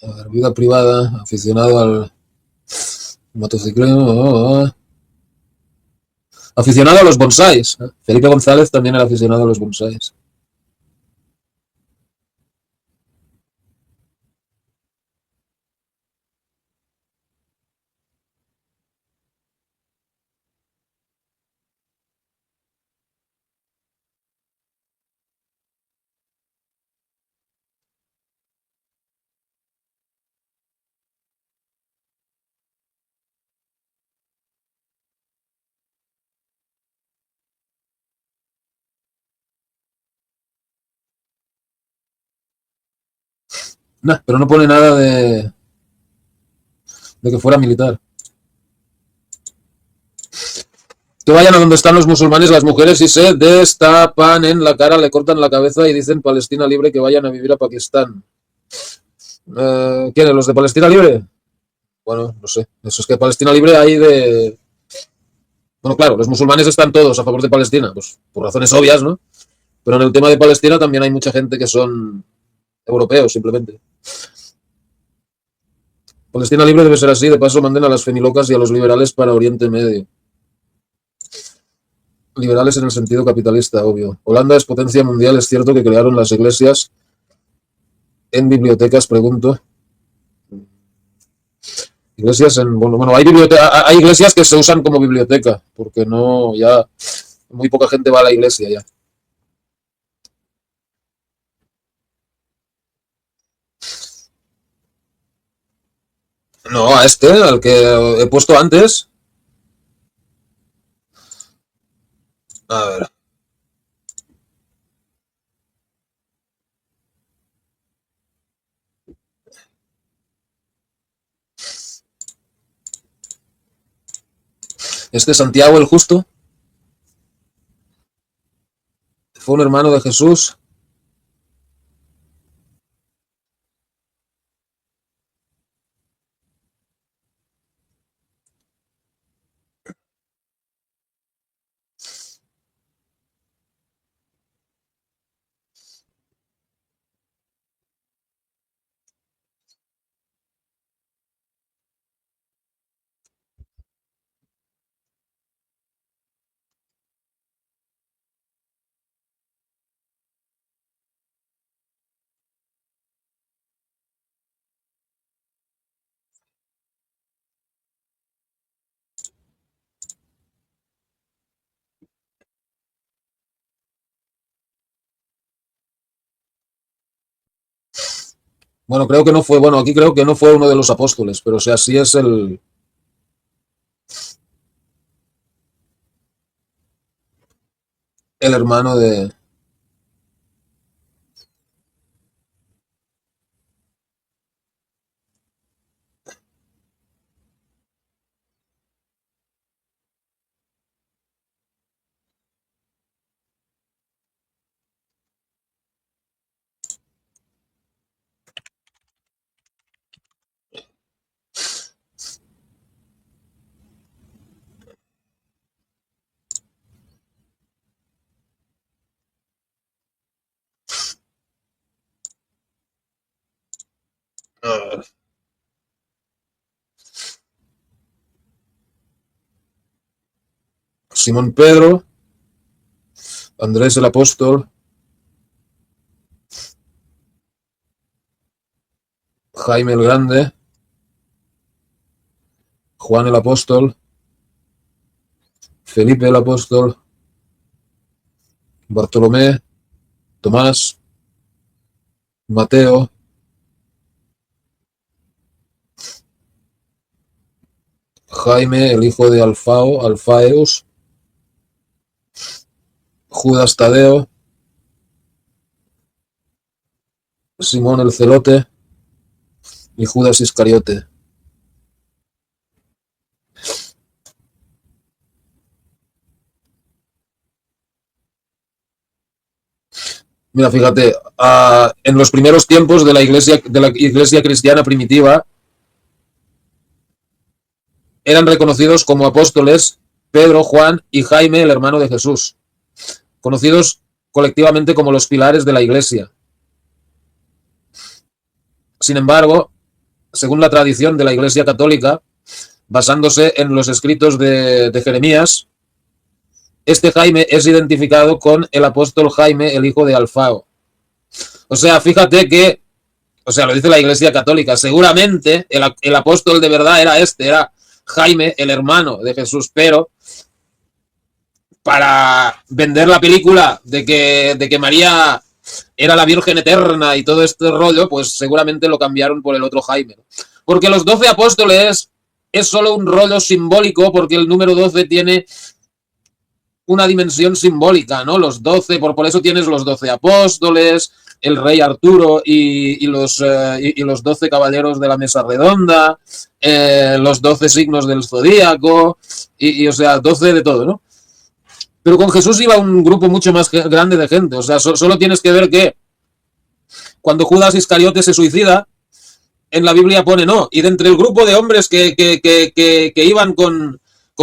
A ver, vida privada, aficionado al motociclismo. Aficionado a los bonsáis. Felipe González también era aficionado a los bonsáis. Nah, pero no pone nada de que fuera militar. Que vayan a donde están los musulmanes, las mujeres, y se destapan en la cara, le cortan la cabeza y dicen Palestina libre, que vayan a vivir a Pakistán. ¿Quiénes? ¿Los de Palestina libre? Bueno, no sé. Eso es que Palestina libre hay de. Bueno, claro, los musulmanes están todos a favor de Palestina, pues por razones obvias, ¿no? Pero en el tema de Palestina también hay mucha gente que son europeos, simplemente. Palestina libre debe ser así, de paso manden a las femilocas y a los liberales para Oriente Medio. Liberales en el sentido capitalista, obvio. Holanda es potencia mundial, es cierto que crearon las iglesias en bibliotecas, pregunto. Iglesias en. Bueno, hay iglesias que se usan como biblioteca, porque no, ya. Muy poca gente va a la iglesia ya. No, a este, al que he puesto antes. A ver. Este Santiago el Justo fue un hermano de Jesús. Bueno, creo que no fue, bueno, aquí creo que no fue uno de los apóstoles, pero o sea, sí es el hermano de... ah, Simón Pedro, Andrés el apóstol, Jaime el Grande, Juan el apóstol, Felipe el apóstol, Bartolomé, Tomás, Mateo, Jaime el hijo de Alfao, Alfaeus, Judas Tadeo, Simón el Celote y Judas Iscariote. Mira, fíjate, en los primeros tiempos de la iglesia cristiana primitiva, eran reconocidos como apóstoles Pedro, Juan y Jaime, el hermano de Jesús, conocidos colectivamente como los pilares de la iglesia. Sin embargo, según la tradición de la iglesia católica, basándose en los escritos de Jeremías, este Jaime es identificado con el apóstol Jaime, el hijo de Alfao. O sea, fíjate que, o sea, lo dice la iglesia católica, seguramente el apóstol de verdad era era Jaime, el hermano de Jesús, pero para vender la película de que María era la Virgen Eterna y todo este rollo, pues seguramente lo cambiaron por el otro Jaime. Porque los 12 apóstoles es solo un rollo simbólico, porque el número 12 tiene una dimensión simbólica, ¿no? Los 12, por eso tienes los 12 apóstoles, el rey Arturo y los 12 caballeros de la mesa redonda, los 12 signos del zodíaco, o sea, 12 de todo, ¿no? Pero con Jesús iba un grupo mucho más grande de gente. O sea, solo tienes que ver que cuando Judas Iscariote se suicida, en la Biblia pone no. Y de entre el grupo de hombres que iban con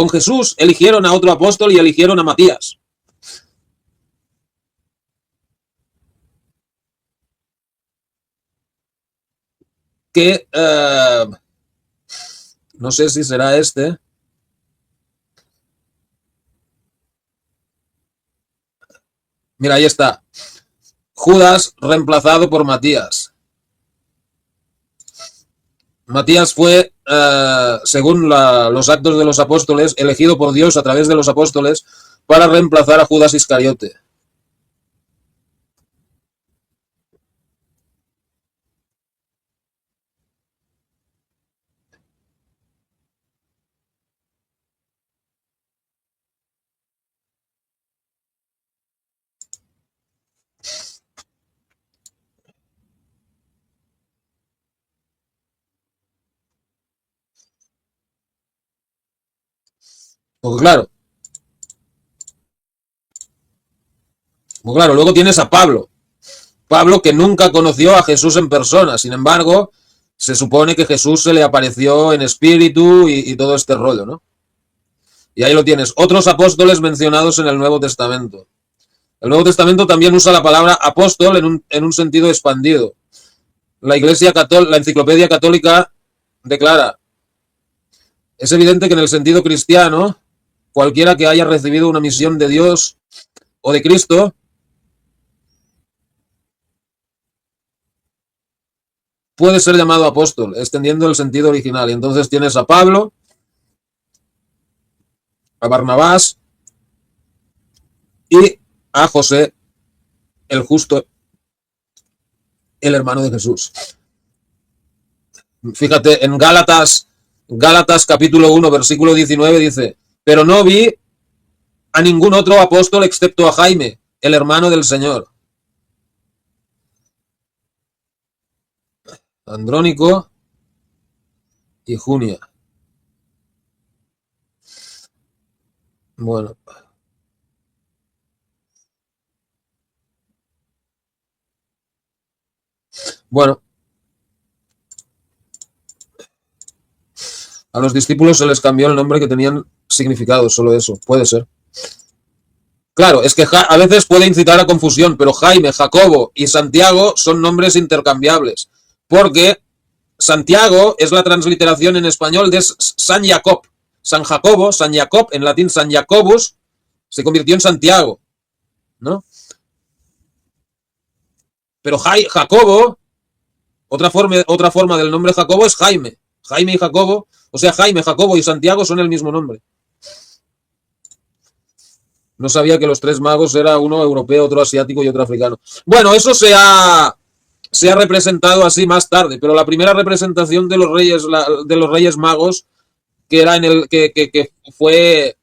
Jesús, eligieron a otro apóstol y eligieron a Matías. Que no sé si será este. Mira, ahí está. Judas reemplazado por Matías. Matías fue, según los actos de los apóstoles, elegido por Dios a través de los apóstoles para reemplazar a Judas Iscariote. Porque claro, luego tienes a Pablo. Pablo que nunca conoció a Jesús en persona. Sin embargo, se supone que Jesús se le apareció en espíritu y todo este rollo, ¿no? Y ahí lo tienes. Otros apóstoles mencionados en el Nuevo Testamento. El Nuevo Testamento también usa la palabra apóstol en un sentido expandido. La Iglesia Católica, la Enciclopedia Católica declara: es evidente que en el sentido cristiano, cualquiera que haya recibido una misión de Dios o de Cristo puede ser llamado apóstol, extendiendo el sentido original. Y entonces tienes a Pablo, a Barnabás y a José, el justo, el hermano de Jesús. Fíjate, en Gálatas capítulo 1, versículo 19 dice, pero no vi a ningún otro apóstol excepto a Jaime, el hermano del Señor. Andrónico y Junia. Bueno. Bueno. A los discípulos se les cambió el nombre que tenían significado, solo eso. Puede ser. Claro, es que a veces puede incitar a confusión, pero Jaime, Jacobo y Santiago son nombres intercambiables. Porque Santiago es la transliteración en español de San Jacob. San Jacobo, San Jacob, en latín San Jacobus, se convirtió en Santiago, ¿no? Pero Jacobo, otra forma del nombre Jacobo es Jaime. Jaime y Jacobo, o sea, Jaime, Jacobo y Santiago son el mismo nombre. No sabía que los tres magos era uno europeo, otro asiático y otro africano. Bueno, eso se ha representado así más tarde, pero la primera representación de los reyes magos, que era en el que fue,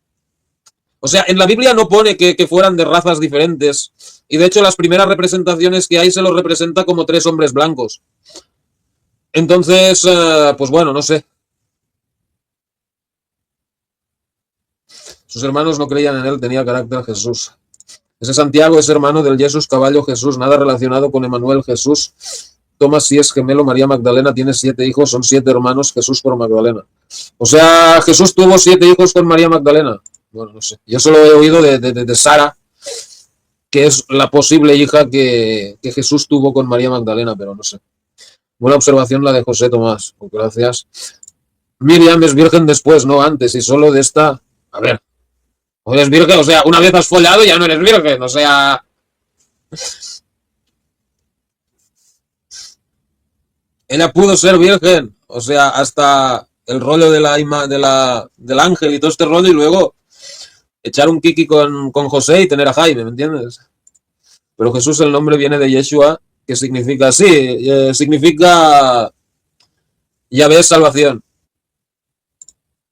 o sea, en la Biblia no pone que fueran de razas diferentes, y de hecho las primeras representaciones que hay se los representa como tres hombres blancos. Entonces, pues bueno, no sé. Sus hermanos no creían en él, tenía carácter Jesús. Ese Santiago es hermano del Jesús Caballo Jesús, nada relacionado con Emanuel Jesús. Tomás sí es gemelo, María Magdalena tiene 7 hijos, son 7 hermanos, Jesús por Magdalena. O sea, Jesús tuvo 7 hijos con María Magdalena. Bueno, no sé. Yo solo he oído de Sara, que es la posible hija que Jesús tuvo con María Magdalena, pero no sé. Buena observación la de José Tomás. Gracias. Miriam es virgen después, no antes, y solo de esta... A ver, o eres virgen, o sea, una vez has follado ya no eres virgen, o sea... Ella pudo ser virgen, o sea, hasta el rollo de del ángel y todo este rollo, y luego echar un kiki con José y tener a Jaime, ¿me entiendes? Pero Jesús, el nombre viene de Yeshua, que significa, sí, significa Yahvé es salvación.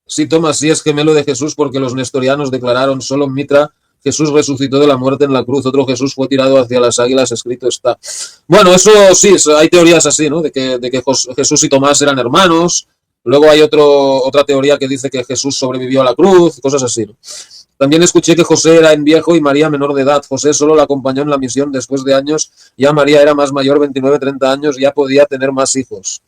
Sí, Tomás, sí es gemelo de Jesús porque los nestorianos declararon solo en Mitra, Jesús resucitó de la muerte en la cruz, otro Jesús fue tirado hacia las águilas, escrito está. Bueno, eso sí, hay teorías así, ¿no? De que Jesús y Tomás eran hermanos. Luego hay otra teoría que dice que Jesús sobrevivió a la cruz, cosas así, ¿no? También escuché que José era en viejo y María menor de edad. José solo la acompañó en la misión después de años. Ya María era más mayor, 29, 30 años, ya podía tener más hijos.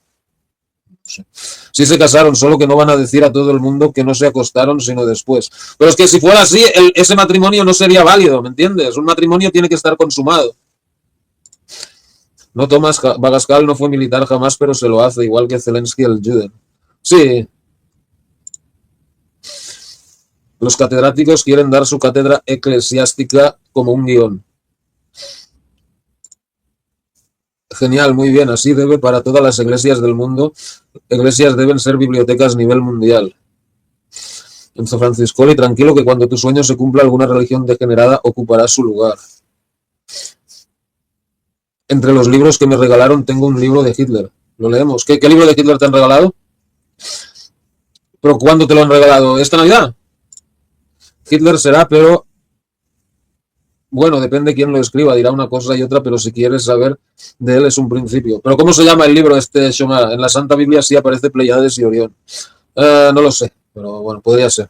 Sí se casaron, solo que no van a decir a todo el mundo que no se acostaron, sino después. Pero es que si fuera así, ese matrimonio no sería válido, ¿me entiendes? Un matrimonio tiene que estar consumado. No, Tomás Bagascal no fue militar jamás, pero se lo hace, igual que Zelensky el Juden. Sí. Los catedráticos quieren dar su cátedra eclesiástica como un guión. Genial, muy bien, así debe para todas las iglesias del mundo. Iglesias deben ser bibliotecas a nivel mundial. Enzo Franciscoli, tranquilo que cuando tu sueño se cumpla alguna religión degenerada ocupará su lugar. Entre los libros que me regalaron tengo un libro de Hitler. Lo leemos. ¿Qué libro de Hitler te han regalado? ¿Pero cuándo te lo han regalado? ¿Esta Navidad? Hitler será, pero... Bueno, depende quién lo escriba, dirá una cosa y otra, pero si quieres saber de él es un principio. ¿Pero cómo se llama el libro este, Shomara? En la Santa Biblia sí aparece Pleiades y Orión. No lo sé, pero bueno, podría ser.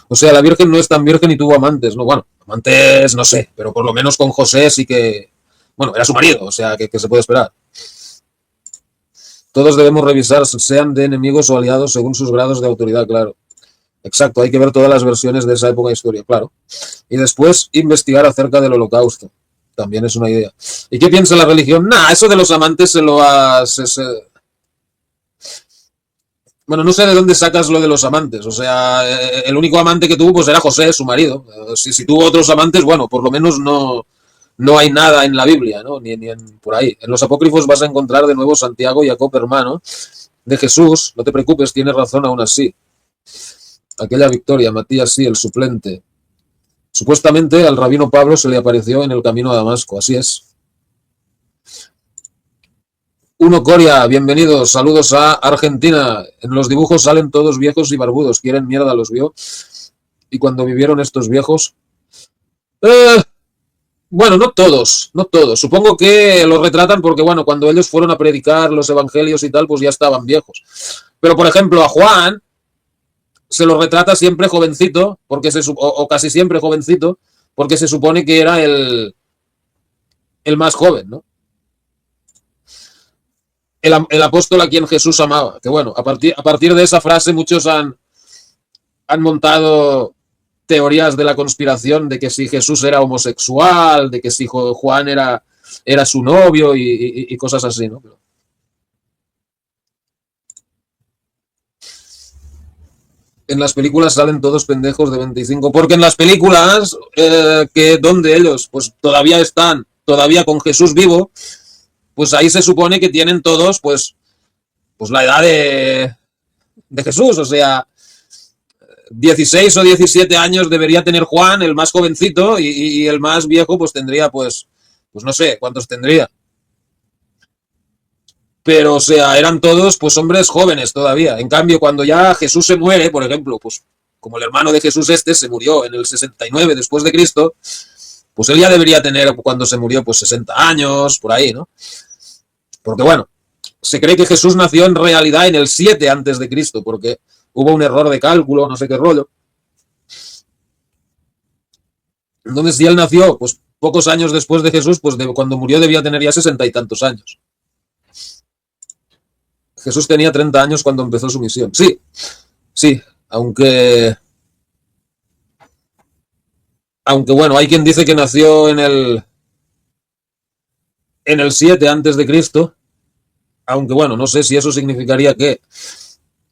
O sea, la Virgen no es tan virgen y tuvo amantes, ¿no? Bueno, amantes no sé, pero por lo menos con José sí que... Bueno, era su marido, o sea, que se puede esperar. Todos debemos revisar, sean de enemigos o aliados, según sus grados de autoridad, claro. Exacto, hay que ver todas las versiones de esa época de historia, claro. Y después investigar acerca del holocausto. También es una idea. ¿Y qué piensa la religión? Nah, eso de los amantes se lo hace... Bueno, no sé de dónde sacas lo de los amantes. O sea, el único amante que tuvo pues era José, su marido. Si tuvo otros amantes, bueno, por lo menos no hay nada en la Biblia, ¿no? Ni por ahí. En los apócrifos vas a encontrar de nuevo Santiago y Jacob, hermano de Jesús. No te preocupes, tienes razón aún así. Aquella victoria, Matías sí, el suplente. Supuestamente al rabino Pablo se le apareció en el camino a Damasco, así es. Uno Coria, bienvenidos, saludos a Argentina. En los dibujos salen todos viejos y barbudos, quieren mierda, los vio. Y cuando vivieron estos viejos... Eh, bueno, no todos, no todos. Supongo que los retratan porque, bueno, cuando ellos fueron a predicar los evangelios y tal, pues ya estaban viejos. Pero, por ejemplo, a Juan se lo retrata siempre jovencito, porque o casi siempre jovencito, porque se supone que era el más joven, ¿no? El apóstol a quien Jesús amaba. Que bueno, a partir de esa frase muchos han montado teorías de la conspiración de que si Jesús era homosexual, de que si Juan era su novio y cosas así, ¿no? Pero en las películas salen todos pendejos de 25, porque en las películas que donde ellos pues todavía con Jesús vivo, pues ahí se supone que tienen todos pues la edad de Jesús, o sea, 16 o 17 años debería tener Juan, el más jovencito, y el más viejo pues tendría pues no sé cuántos tendría. Pero, o sea, eran todos pues hombres jóvenes todavía. En cambio, cuando ya Jesús se muere, por ejemplo, pues como el hermano de Jesús se murió en el 69 después de Cristo, pues él ya debería tener cuando se murió pues 60 años, por ahí, ¿no? Porque bueno, se cree que Jesús nació en realidad en el 7 antes de Cristo, porque hubo un error de cálculo, no sé qué rollo. Entonces, si él nació pues pocos años después de Jesús, pues cuando murió debía tener ya 60 y tantos años. Jesús tenía 30 años cuando empezó su misión. Sí, sí, aunque bueno, hay quien dice que nació en el 7 antes de Cristo, aunque bueno, no sé si eso significaría que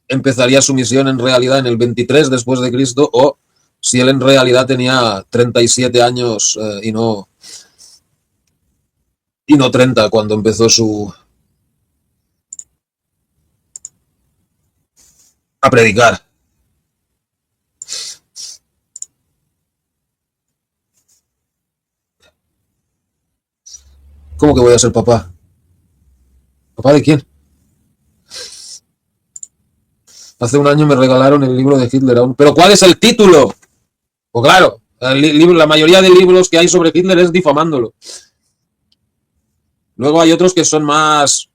empezaría su misión en realidad en el 23 después de Cristo o si él en realidad tenía 37 años y no 30 cuando empezó a predicar. ¿Cómo que voy a ser papá? ¿Papá de quién? Hace un año me regalaron el libro de Hitler aún. ¿Pero cuál es el título? Pues claro, la mayoría de libros que hay sobre Hitler es difamándolo. Luego hay otros que son más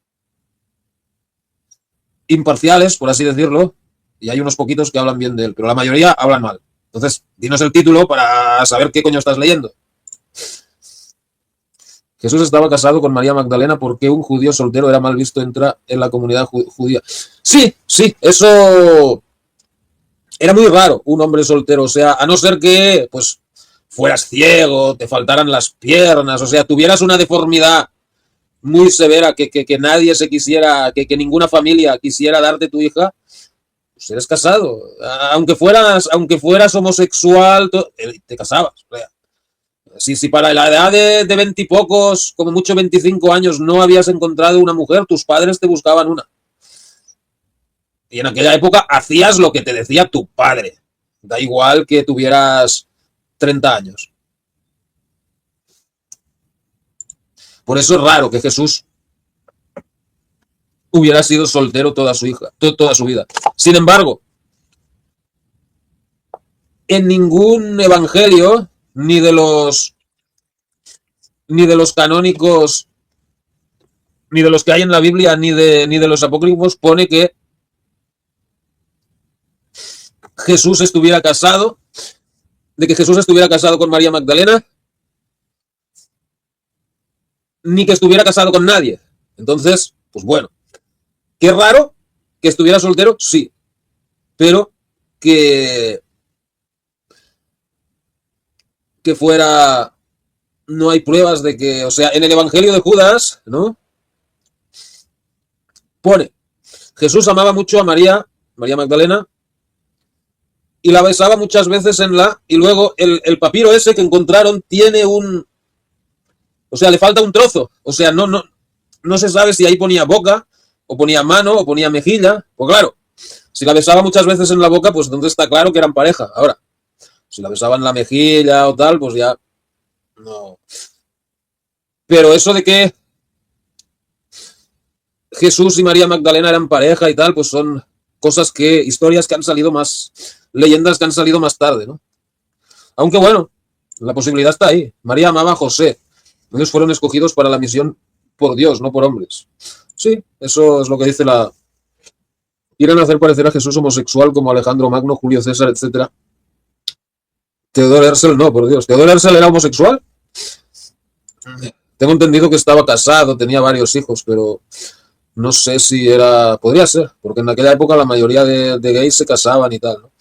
imparciales, por así decirlo, y hay unos poquitos que hablan bien de él, pero la mayoría hablan mal. Entonces, dinos el título para saber qué coño estás leyendo. Jesús estaba casado con María Magdalena porque un judío soltero era mal visto entrar en la comunidad judía. Sí, sí, eso era muy raro, un hombre soltero, o sea, a no ser que, pues, fueras ciego, te faltaran las piernas, o sea, tuvieras una deformidad muy severa que nadie se quisiera, que ninguna familia quisiera darte tu hija, pues eres casado. Aunque fueras homosexual, te casabas. O sea, si para la edad de 20 y pocos, como mucho 25 años, no habías encontrado una mujer, tus padres te buscaban una. Y en aquella época hacías lo que te decía tu padre. Da igual que tuvieras 30 años. Por eso es raro que Jesús hubiera sido soltero toda su vida. Sin embargo, en ningún evangelio, ni de los canónicos, ni de los que hay en la Biblia, ni de los apócrifos, pone que Jesús estuviera casado, de que Jesús estuviera casado con María Magdalena, ni que estuviera casado con nadie. Entonces, pues bueno, qué raro que estuviera soltero, sí, pero que fuera, no hay pruebas de que, o sea, en el Evangelio de Judas, ¿no? Pone, Jesús amaba mucho a María Magdalena, y la besaba muchas veces y luego el papiro ese que encontraron tiene o sea, le falta un trozo, o sea, no se sabe si ahí ponía boca, o ponía mano, o ponía mejilla, pues claro, si la besaba muchas veces en la boca, pues entonces está claro que eran pareja. Ahora, si la besaba en la mejilla o tal, pues ya no. Pero eso de que Jesús y María Magdalena eran pareja y tal, pues son cosas que, historias que han salido más, leyendas que han salido más tarde, ¿no? Aunque bueno, la posibilidad está ahí. María amaba a José. Ellos fueron escogidos para la misión por Dios, no por hombres. Sí, eso es lo que dice la... Quieren hacer parecer a Jesús homosexual como Alejandro Magno, Julio César, etcétera. Theodor Herzl no, por Dios. ¿Theodor Herzl era homosexual? Tengo entendido que estaba casado, tenía varios hijos, pero no sé si era... Podría ser, porque en aquella época la mayoría de gays se casaban y tal, ¿no?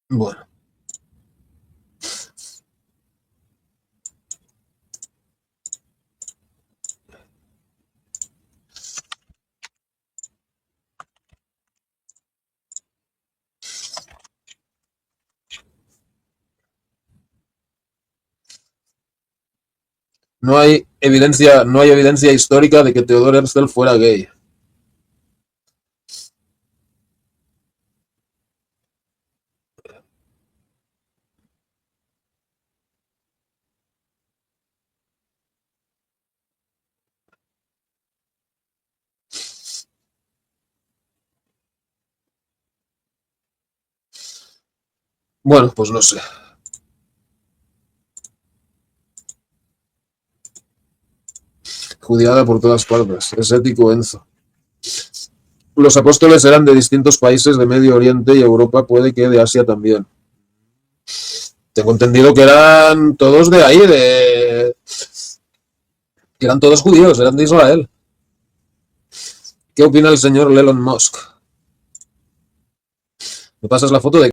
Bueno, no hay evidencia histórica de que Theodor Herzl fuera gay. Bueno, pues no sé. Judiada por todas partes. Es ético Enzo. Los apóstoles eran de distintos países de Medio Oriente y Europa, puede que de Asia también. Tengo entendido que eran todos de ahí, que eran todos judíos, eran de Israel. ¿Qué opina el señor Elon Musk? ¿Me pasas la foto de...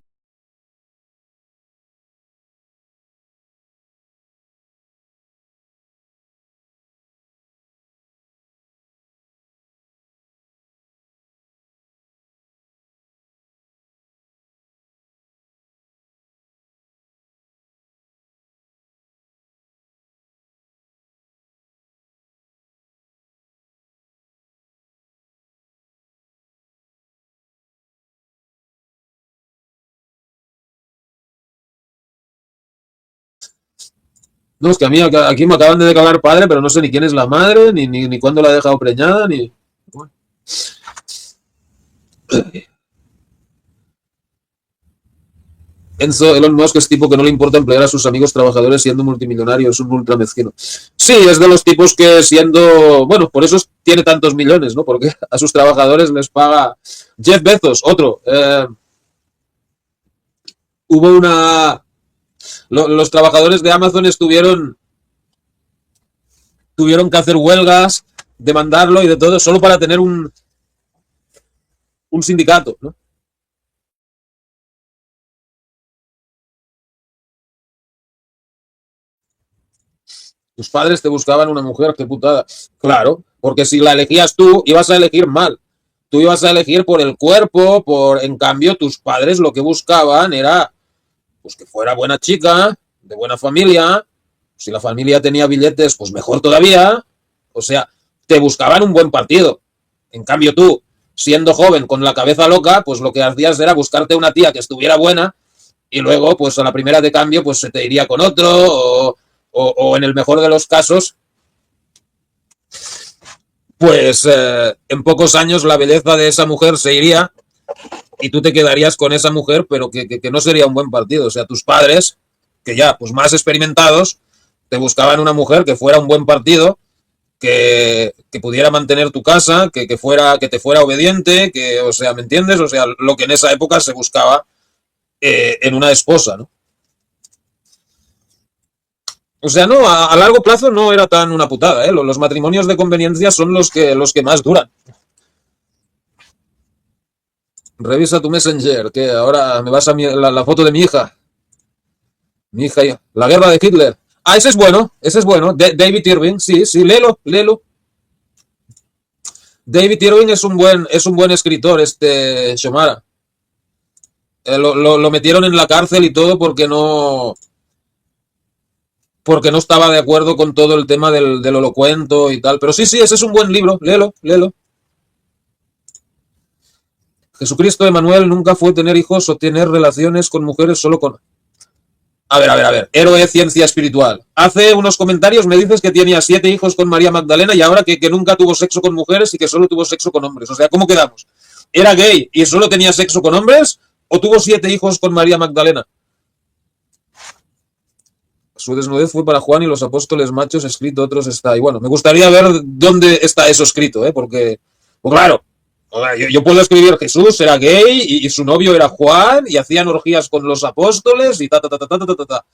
No, es que a mí aquí me acaban de declarar padre, pero no sé ni quién es la madre, ni cuándo la he dejado preñada, ni... Bueno. Enzo, Elon Musk es tipo que no le importa emplear a sus amigos trabajadores siendo multimillonario, es un ultra mezquino. Sí, es de los tipos que siendo, bueno, por eso tiene tantos millones, ¿no? Porque a sus trabajadores les paga Jeff Bezos, otro. Hubo una, los trabajadores de Amazon tuvieron que hacer huelgas, demandarlo y de todo, solo para tener un sindicato, ¿no? Tus padres te buscaban una mujer, qué putada. Claro, porque si la elegías tú, ibas a elegir mal. Tú ibas a elegir por el cuerpo, en cambio, tus padres lo que buscaban era, pues que fuera buena chica, de buena familia. Si la familia tenía billetes, pues mejor todavía. O sea, te buscaban un buen partido. En cambio, tú, siendo joven, con la cabeza loca, pues lo que hacías era buscarte una tía que estuviera buena y luego, pues a la primera de cambio, pues se te iría con otro o en el mejor de los casos, pues en pocos años la belleza de esa mujer se iría y tú te quedarías con esa mujer, pero que no sería un buen partido. O sea, tus padres, que ya, pues más experimentados, te buscaban una mujer que fuera un buen partido, que pudiera mantener tu casa, que te fuera obediente, que, o sea, ¿me entiendes? O sea, lo que en esa época se buscaba en una esposa, ¿no? O sea, no, a largo plazo no era tan una putada, ¿eh? Los matrimonios de conveniencia son los que más duran. Revisa tu Messenger, que ahora me vas a la foto de mi hija. Mi hija, la guerra de Hitler. Ah, ese es bueno, ese es bueno. David Irving, sí, sí, léelo, léelo. David Irving es un buen escritor, Shomara. Lo metieron en la cárcel y todo porque no estaba de acuerdo con todo el tema del holocuento y tal. Pero sí, sí, ese es un buen libro, léelo, léelo. Jesucristo Emanuel nunca fue tener hijos o tener relaciones con mujeres solo con... A ver, a ver, a ver. Héroe ciencia espiritual. Hace unos comentarios me dices que tenía 7 hijos con María Magdalena y ahora que nunca tuvo sexo con mujeres y que solo tuvo sexo con hombres. O sea, ¿cómo quedamos? ¿Era gay y solo tenía sexo con hombres? ¿O tuvo 7 hijos con María Magdalena? Su desnudez fue para Juan y los apóstoles machos, escrito otros está. Y bueno, me gustaría ver dónde está eso escrito, ¿eh? Porque, pues claro, yo puedo escribir Jesús era gay y su novio era Juan y hacían orgías con los apóstoles y ta, ta, ta, ta, ta, ta, ta, ta.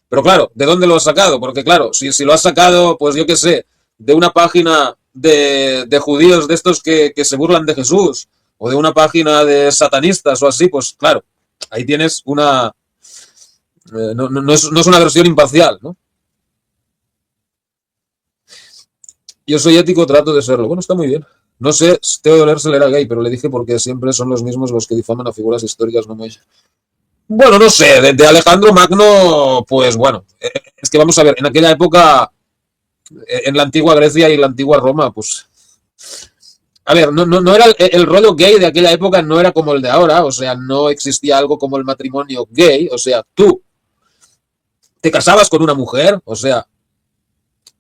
Pero claro, ¿de dónde lo has sacado? Porque claro, si lo has sacado, pues yo qué sé, de una página de judíos de estos que se burlan de Jesús o de una página de satanistas o así, pues claro, ahí tienes una... no es una versión imparcial, ¿no? Yo soy ético, trato de serlo. Bueno, está muy bien. No sé, Theo Lersel era gay, pero le dije porque siempre son los mismos los que difaman a figuras históricas, no me... Bueno, no sé, de Alejandro Magno, pues bueno, es que vamos a ver, en aquella época, en la antigua Grecia y la antigua Roma, pues, a ver, no era el rollo gay de aquella época, no era como el de ahora, o sea, no existía algo como el matrimonio gay, o sea, tú te casabas con una mujer, o sea,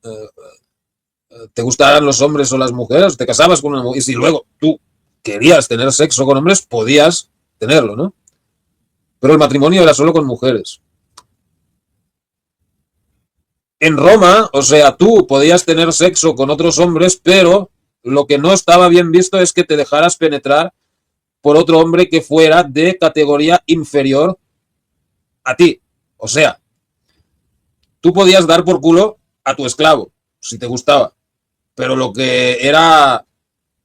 eh, te gustaran los hombres o las mujeres, te casabas con una mujer, y si luego tú querías tener sexo con hombres, podías tenerlo, ¿no? Pero el matrimonio era solo con mujeres. En Roma, o sea, tú podías tener sexo con otros hombres, pero lo que no estaba bien visto es que te dejaras penetrar por otro hombre que fuera de categoría inferior a ti. O sea, tú podías dar por culo a tu esclavo, si te gustaba, pero lo que era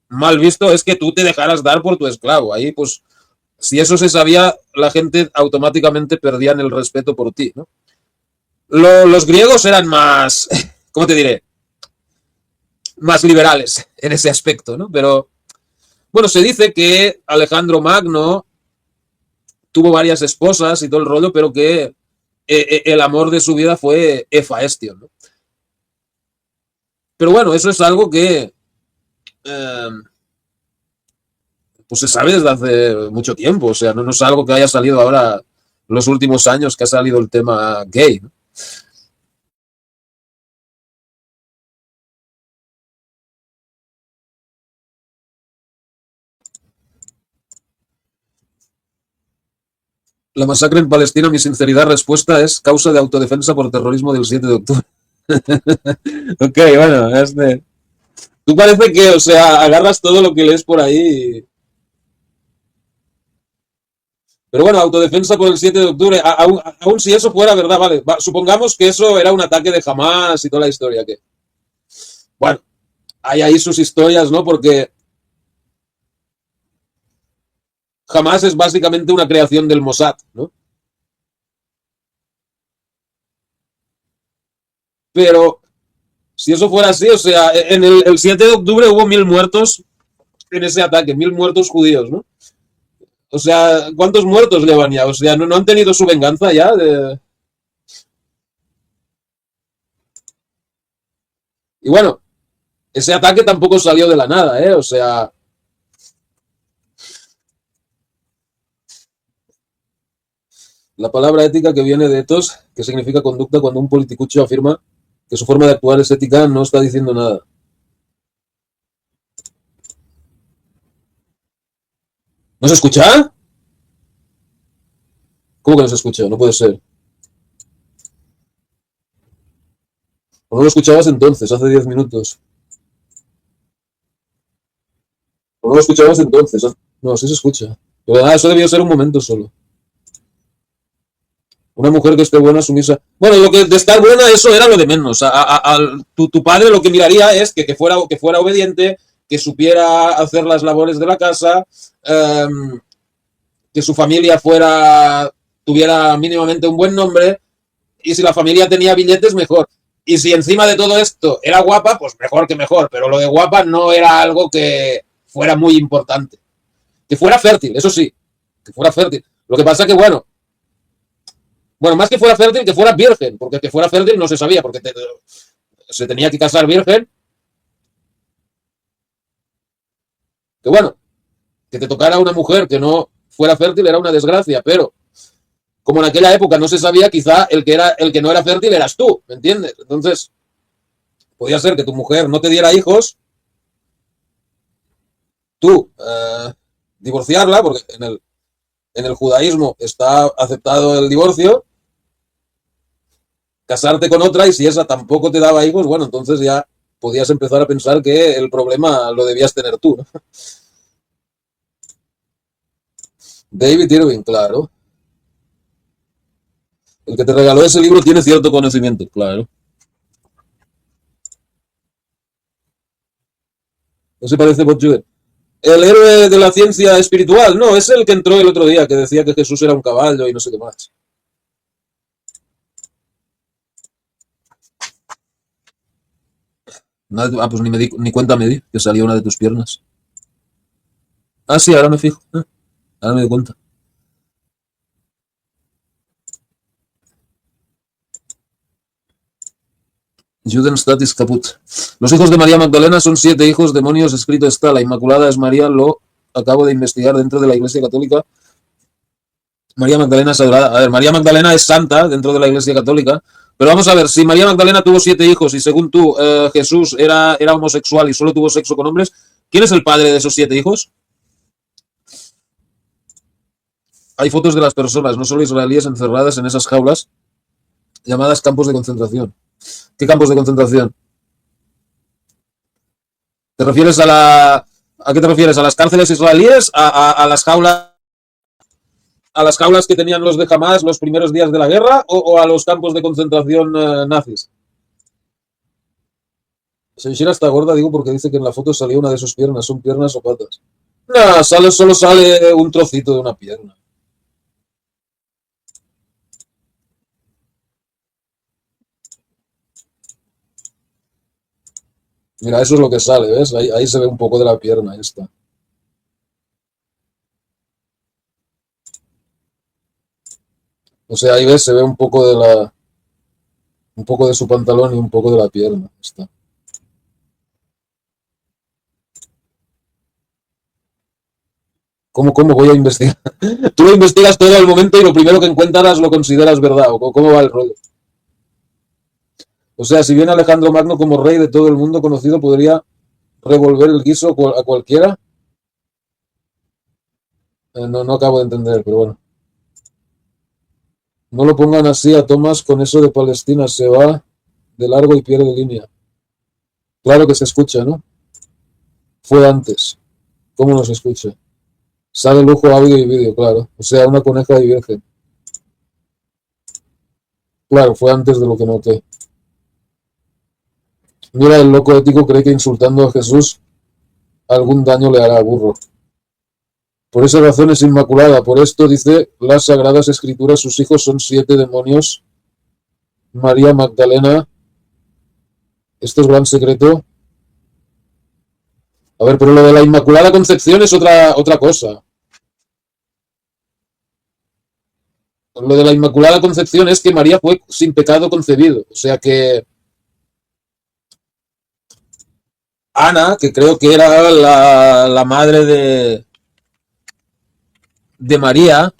mal visto es que tú te dejaras dar por tu esclavo. Ahí, pues, si eso se sabía, la gente automáticamente perdían el respeto por ti, ¿no? Los griegos eran más, ¿cómo te diré? Más liberales en ese aspecto, ¿no? Pero, bueno, se dice que Alejandro Magno tuvo varias esposas y todo el rollo, pero que el amor de su vida fue Efaestion, ¿no? Pero bueno, eso es algo que eh, pues se sabe desde hace mucho tiempo, o sea, no es algo que haya salido ahora los últimos años que ha salido el tema gay, ¿no? La masacre en Palestina, mi sinceridad respuesta es causa de autodefensa por terrorismo del 7 de octubre. Ok, bueno, tú parece que, o sea, agarras todo lo que lees por ahí. Pero bueno, autodefensa por el 7 de octubre, aún si eso fuera verdad, vale, supongamos que eso era un ataque de Hamas y toda la historia, que, bueno, hay ahí sus historias, ¿no? Porque Hamas es básicamente una creación del Mossad, ¿no? Pero si eso fuera así, o sea, en el 7 de octubre hubo 1.000 muertos en ese ataque, 1.000 muertos judíos, ¿no? O sea, ¿cuántos muertos llevan ya? O sea, ¿no han tenido su venganza ya? Y bueno, ese ataque tampoco salió de la nada, ¿eh? O sea, la palabra ética que viene de etos, que significa conducta, cuando un politicucho afirma que su forma de actuar es ética, no está diciendo nada. ¿No se escucha? ¿Cómo que no se escucha? No puede ser. ¿O no lo escuchabas entonces, hace 10 minutos? ¿O no lo escuchabas entonces? No, sí se escucha. Pero, eso debió ser un momento solo. Una mujer que esté buena, sumisa. Bueno, lo que de estar buena, eso era lo de menos. Tu padre lo que miraría es que fuera obediente, que supiera hacer las labores de la casa, que su familia tuviera mínimamente un buen nombre, y si la familia tenía billetes, mejor. Y si encima de todo esto era guapa, pues mejor que mejor. Pero lo de guapa no era algo que fuera muy importante. Que fuera fértil, eso sí, que fuera fértil. Lo que pasa que, bueno, más que fuera fértil, que fuera virgen, porque que fuera fértil no se sabía, porque se tenía que casar virgen, que bueno, que te tocara una mujer que no fuera fértil era una desgracia, pero como en aquella época no se sabía, quizá el que no era fértil eras tú, ¿me entiendes? Entonces, podía ser que tu mujer no te diera hijos, tú divorciarla, porque en el judaísmo está aceptado el divorcio, casarte con otra, y si esa tampoco te daba hijos, bueno, entonces ya podías empezar a pensar que el problema lo debías tener tú, ¿no? David Irving, claro. El que te regaló ese libro tiene cierto conocimiento, claro. No se parece a Bob Jewett. El héroe de la ciencia espiritual, no, es el que entró el otro día, que decía que Jesús era un caballo y no sé qué más. Pues ni cuenta me di que salió una de tus piernas. Ah, sí, ahora me fijo. Ahora me doy cuenta. Judenstadt ist kaputt. Los hijos de María Magdalena son 7 hijos demonios, escrito está. La Inmaculada es María, lo acabo de investigar dentro de la Iglesia Católica. María Magdalena es adorada. A ver, María Magdalena es santa dentro de la Iglesia Católica. Pero vamos a ver, si María Magdalena tuvo 7 hijos y según tú Jesús era homosexual y solo tuvo sexo con hombres, ¿quién es el padre de esos 7 hijos? Hay fotos de las personas, no solo israelíes, encerradas en esas jaulas llamadas campos de concentración. ¿Qué campos de concentración? ¿Te refieres ¿A qué te refieres? ¿A las cárceles israelíes? ¿A las jaulas que tenían los de Hamas los primeros días de la guerra? ¿O a los campos de concentración nazis? Seixira está gorda, digo, porque dice que en la foto salía una de sus piernas. ¿Son piernas o patas? No, solo sale un trocito de una pierna. Mira, eso es lo que sale, ¿ves? Ahí se ve un poco de la pierna esta. O sea, ahí ves, se ve un poco de su pantalón y un poco de la pierna. Está. ¿Cómo voy a investigar? Tú lo investigas todo al momento y lo primero que encuentras lo consideras verdad. ¿O cómo va el rollo? O sea, si viene Alejandro Magno como rey de todo el mundo conocido, podría revolver el guiso a cualquiera. No, no acabo de entender, pero bueno. No lo pongan así a Tomás con eso de Palestina. Se va de largo y pierde línea. Claro que se escucha, ¿no? Fue antes. ¿Cómo no se escucha? Sale lujo, audio y vídeo, claro. O sea, una coneja y virgen. Claro, fue antes de lo que noté. Mira, el loco ético cree que insultando a Jesús algún daño le hará a burro. Por esa razón es inmaculada. Por esto dice las Sagradas Escrituras, sus hijos son 7 demonios. María Magdalena, esto es gran secreto. A ver, pero lo de la Inmaculada Concepción es otra cosa. Lo de la Inmaculada Concepción es que María fue sin pecado concebido. O sea que Ana, que creo que era la madre de María,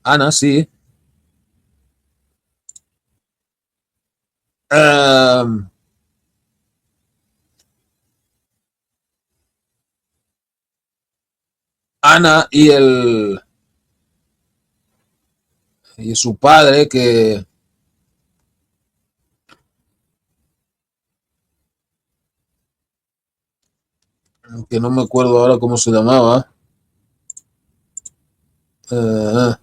Ana, sí. eh, Ana y su padre, que no me acuerdo ahora cómo se llamaba. eh,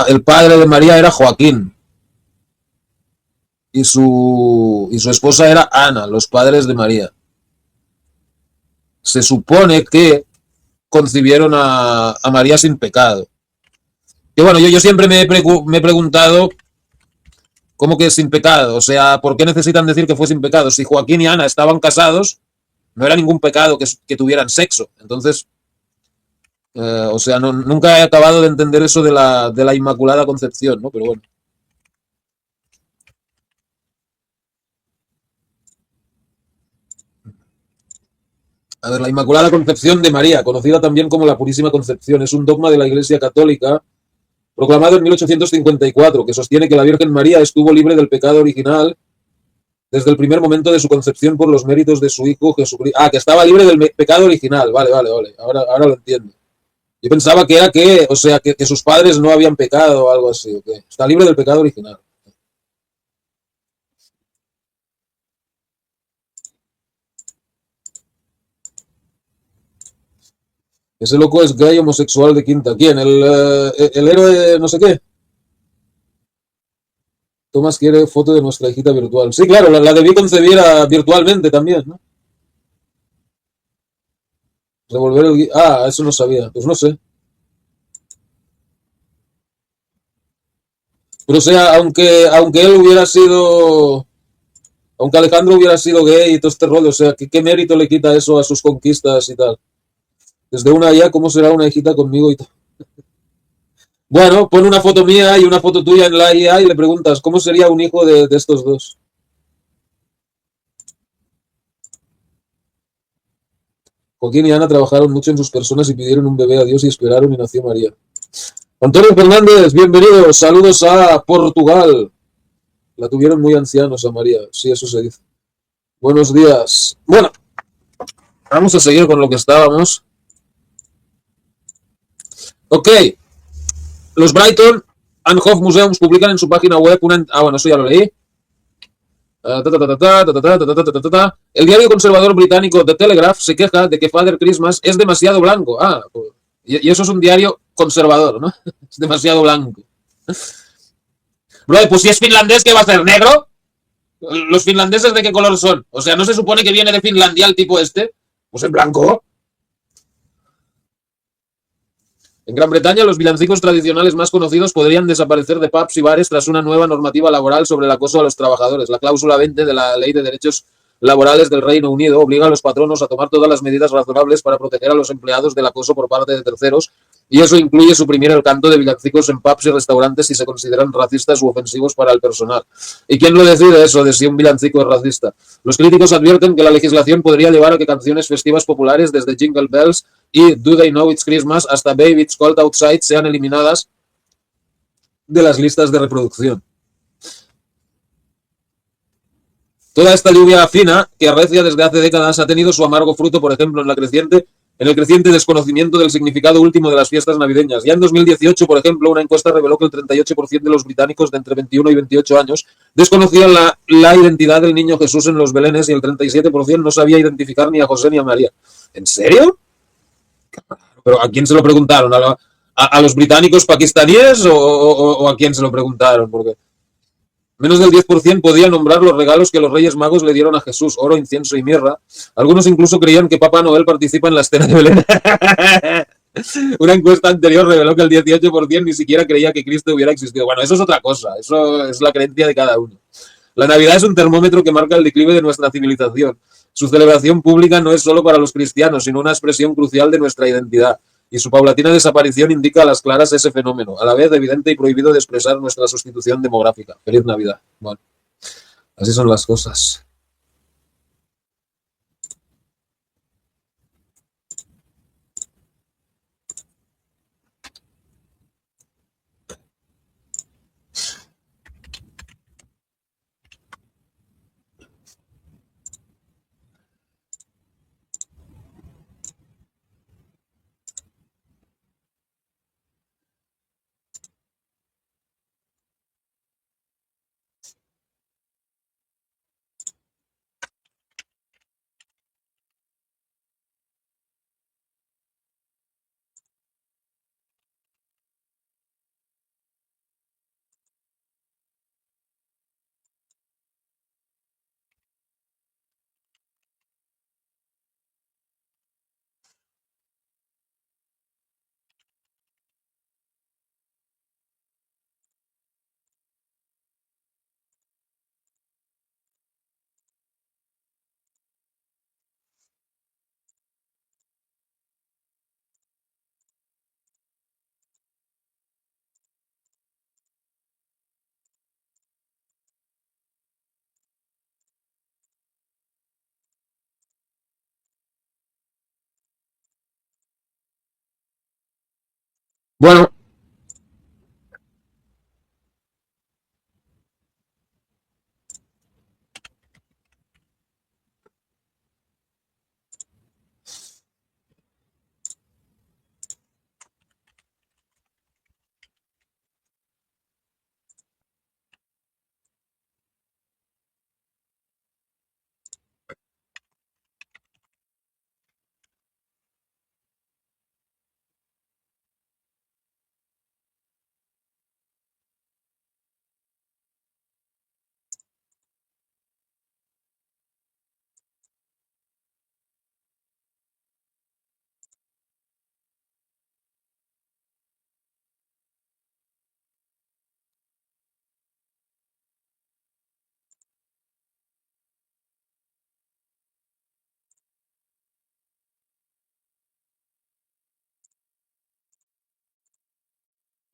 El padre de María era Joaquín y su esposa era Ana, los padres de María. Se supone que concibieron a María sin pecado. Y bueno, yo siempre me he preguntado cómo que sin pecado. O sea, ¿por qué necesitan decir que fue sin pecado? Si Joaquín y Ana estaban casados, no era ningún pecado que tuvieran sexo. Entonces, o sea, nunca he acabado de entender eso de la Inmaculada Concepción, ¿no? Pero bueno. A ver, la Inmaculada Concepción de María, conocida también como la Purísima Concepción, es un dogma de la Iglesia Católica proclamado en 1854 que sostiene que la Virgen María estuvo libre del pecado original desde el primer momento de su concepción por los méritos de su Hijo Jesucristo. Ah, que estaba libre del pecado original. Vale, vale, vale. Ahora lo entiendo. Yo pensaba que era o sea, que sus padres no habían pecado o algo así. Okay. Está libre del pecado original. Ese loco es gay homosexual de quinta. ¿Quién? El héroe no sé qué. Tomás quiere foto de nuestra hijita virtual. Sí, claro, la debí concebir virtualmente también, ¿no? Revolver Ah, eso no sabía. Pues no sé. Pero o sea, aunque él hubiera sido... Aunque Alejandro hubiera sido gay y todo este rollo, o sea, ¿qué mérito le quita eso a sus conquistas y tal? Desde una IA, ¿cómo será una hijita conmigo y tal? Bueno, pon una foto mía y una foto tuya en la IA y le preguntas, ¿cómo sería un hijo de estos dos? Joaquín y Ana trabajaron mucho en sus personas y pidieron un bebé a Dios y esperaron y nació María. Antonio Fernández, bienvenido. Saludos a Portugal. La tuvieron muy ancianos a María. Sí, eso se dice. Buenos días. Bueno, vamos a seguir con lo que estábamos. Ok. Los Brighton and Hove Museums publican en su página web una... Ah, bueno, eso ya lo leí. El diario conservador británico The Telegraph se queja de que Father Christmas es demasiado blanco. Ah, pues, y eso es un diario conservador, ¿no? Es demasiado blanco. Bro, pues si es finlandés, ¿qué va a ser? ¿Negro? ¿Los finlandeses de qué color son? O sea, ¿no se supone que viene de Finlandia el tipo este? Pues en blanco. En Gran Bretaña, los villancicos tradicionales más conocidos podrían desaparecer de pubs y bares tras una nueva normativa laboral sobre el acoso a los trabajadores. La cláusula 20 de la Ley de Derechos Laborales del Reino Unido obliga a los patronos a tomar todas las medidas razonables para proteger a los empleados del acoso por parte de terceros, y eso incluye suprimir el canto de villancicos en pubs y restaurantes si se consideran racistas u ofensivos para el personal. ¿Y quién lo decide eso de si un villancico es racista? Los críticos advierten que la legislación podría llevar a que canciones festivas populares desde Jingle Bells y Do They Know It's Christmas hasta Baby It's Cold Outside sean eliminadas de las listas de reproducción. Toda esta lluvia fina, que arrecia desde hace décadas, ha tenido su amargo fruto, por ejemplo, en el creciente desconocimiento del significado último de las fiestas navideñas. Ya en 2018, por ejemplo, una encuesta reveló que el 38% de los británicos de entre 21 y 28 años desconocían la identidad del niño Jesús en los Belenes y el 37% no sabía identificar ni a José ni a María. ¿En serio? ¿Pero a quién se lo preguntaron? ¿A los británicos pakistaníes o a quién se lo preguntaron? Porque menos del 10% podía nombrar los regalos que los Reyes Magos le dieron a Jesús, oro, incienso y mirra. Algunos incluso creían que Papá Noel participa en la escena de Belén. Una encuesta anterior reveló que el 18% ni siquiera creía que Cristo hubiera existido. Bueno, eso es otra cosa, eso es la creencia de cada uno. La Navidad es un termómetro que marca el declive de nuestra civilización. Su celebración pública no es solo para los cristianos, sino una expresión crucial de nuestra identidad. Y su paulatina desaparición indica a las claras ese fenómeno, a la vez evidente y prohibido de expresar nuestra sustitución demográfica. Feliz Navidad. Bueno, así son las cosas. Bueno,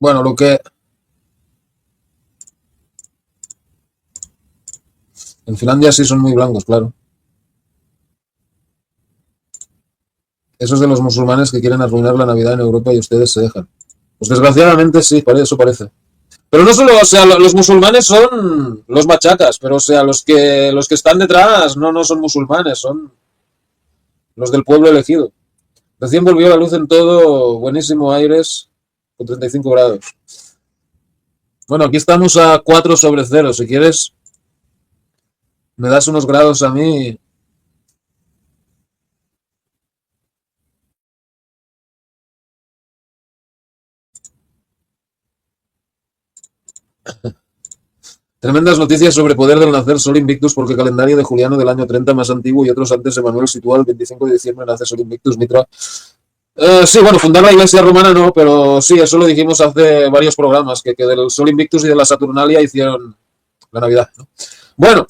bueno, lo que en Finlandia sí son muy blancos, claro. Esos de los musulmanes que quieren arruinar la Navidad en Europa y ustedes se dejan. Pues desgraciadamente sí, eso parece. Pero no solo, o sea, los musulmanes son los machacas, pero o sea, los que están detrás no son musulmanes, son los del pueblo elegido. Recién volvió la luz en todo, buenísimo aires, con 35 grados. Bueno, aquí estamos a 4/0. Si quieres, me das unos grados a mí. Tremendas noticias sobre poder del nacer Sol Invictus, porque calendario de Juliano del año 30 más antiguo y otros antes Emanuel sitúa el 25 de diciembre nace Sol Invictus Mitra. Sí, bueno, fundar la iglesia romana no, pero sí, eso lo dijimos hace varios programas, que del Sol Invictus y de la Saturnalia hicieron la Navidad, ¿no? Bueno,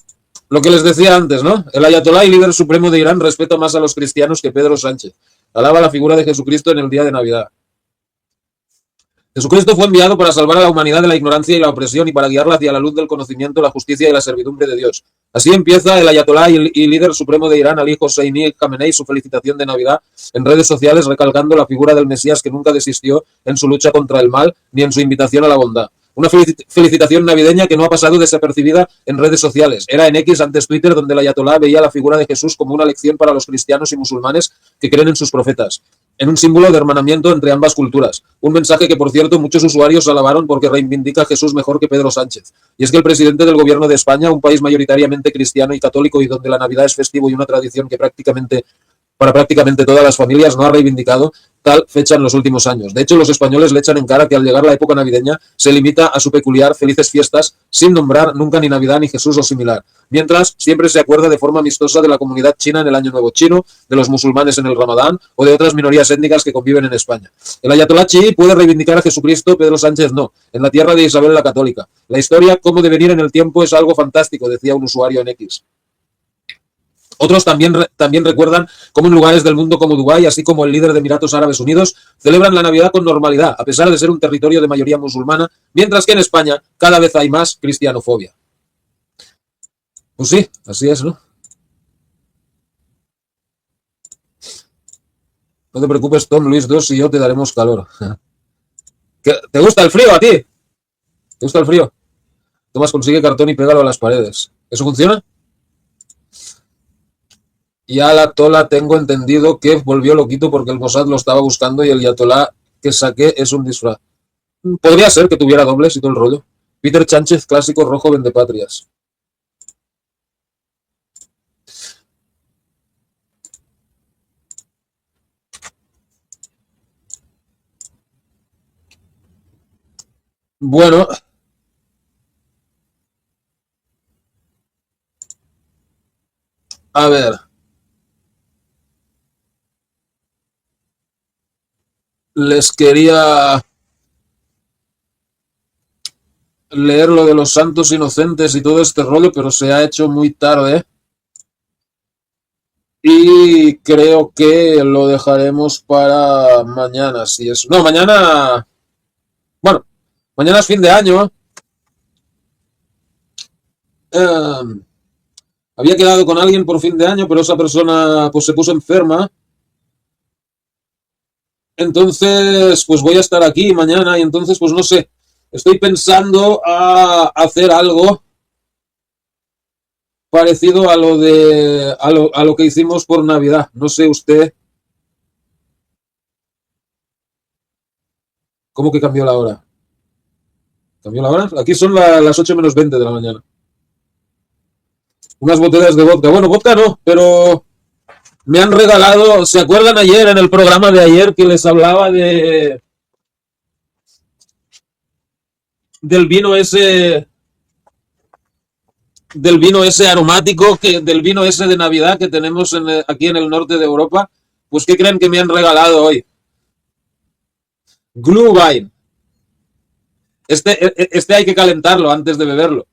lo que les decía antes, ¿no? El ayatolá y líder supremo de Irán respeta más a los cristianos que Pedro Sánchez. Alaba la figura de Jesucristo en el día de Navidad. Jesucristo fue enviado para salvar a la humanidad de la ignorancia y la opresión y para guiarla hacia la luz del conocimiento, la justicia y la servidumbre de Dios. Así empieza el ayatolá y líder supremo de Irán, Ali Hosseini Khamenei, su felicitación de Navidad en redes sociales, recalcando la figura del Mesías que nunca desistió en su lucha contra el mal ni en su invitación a la bondad. Una felicitación navideña que no ha pasado desapercibida en redes sociales. Era en X, antes Twitter, donde el ayatolá veía la figura de Jesús como una lección para los cristianos y musulmanes que creen en sus profetas, en un símbolo de hermanamiento entre ambas culturas. Un mensaje que, por cierto, muchos usuarios alabaron porque reivindica a Jesús mejor que Pedro Sánchez. Y es que el presidente del gobierno de España, un país mayoritariamente cristiano y católico y donde la Navidad es festivo y una tradición que para prácticamente todas las familias, no ha reivindicado tal fecha en los últimos años. De hecho, los españoles le echan en cara que al llegar la época navideña se limita a su peculiar felices fiestas sin nombrar nunca ni Navidad ni Jesús o similar. Mientras, siempre se acuerda de forma amistosa de la comunidad china en el Año Nuevo Chino, de los musulmanes en el Ramadán o de otras minorías étnicas que conviven en España. El ayatolá chií puede reivindicar a Jesucristo, Pedro Sánchez no, en la tierra de Isabel la Católica. La historia, cómo devenir en el tiempo, es algo fantástico, decía un usuario en X. Otros también recuerdan cómo en lugares del mundo como Dubái, así como el líder de Emiratos Árabes Unidos, celebran la Navidad con normalidad, a pesar de ser un territorio de mayoría musulmana, mientras que en España cada vez hay más cristianofobia. Pues sí, así es, ¿no? No te preocupes, Tom, Luis 2 y yo te daremos calor. ¿Te gusta el frío a ti? ¿Te gusta el frío? Tomás, consigue cartón y pégalo a las paredes. ¿Eso funciona? Y a la Tola tengo entendido que volvió loquito porque el Mossad lo estaba buscando y el Yatolá que saqué es un disfraz. Podría ser que tuviera dobles y todo el rollo. Peter Chánchez, clásico rojo vendepatrias. Bueno, a ver, les quería leer lo de los santos inocentes y todo este rollo, pero se ha hecho muy tarde y creo que lo dejaremos para mañana, si es... No, mañana... Bueno, mañana es fin de año. Eh, Había quedado con alguien por fin de año, pero esa persona pues se puso enferma Entonces, pues voy a estar aquí mañana y entonces, pues no sé, estoy pensando a hacer algo parecido a lo de a lo que hicimos por Navidad. No sé usted cómo que cambió la hora. ¿Cambió la hora? Aquí son las 8 menos 20 de la mañana. Unas botellas de vodka. Bueno, vodka no, pero me han regalado, ¿se acuerdan ayer en el programa de ayer que les hablaba del vino ese del vino ese aromático, del vino ese de Navidad que tenemos aquí en el norte de Europa? Pues ¿qué creen que me han regalado hoy? Glühwein. Este hay que calentarlo antes de beberlo.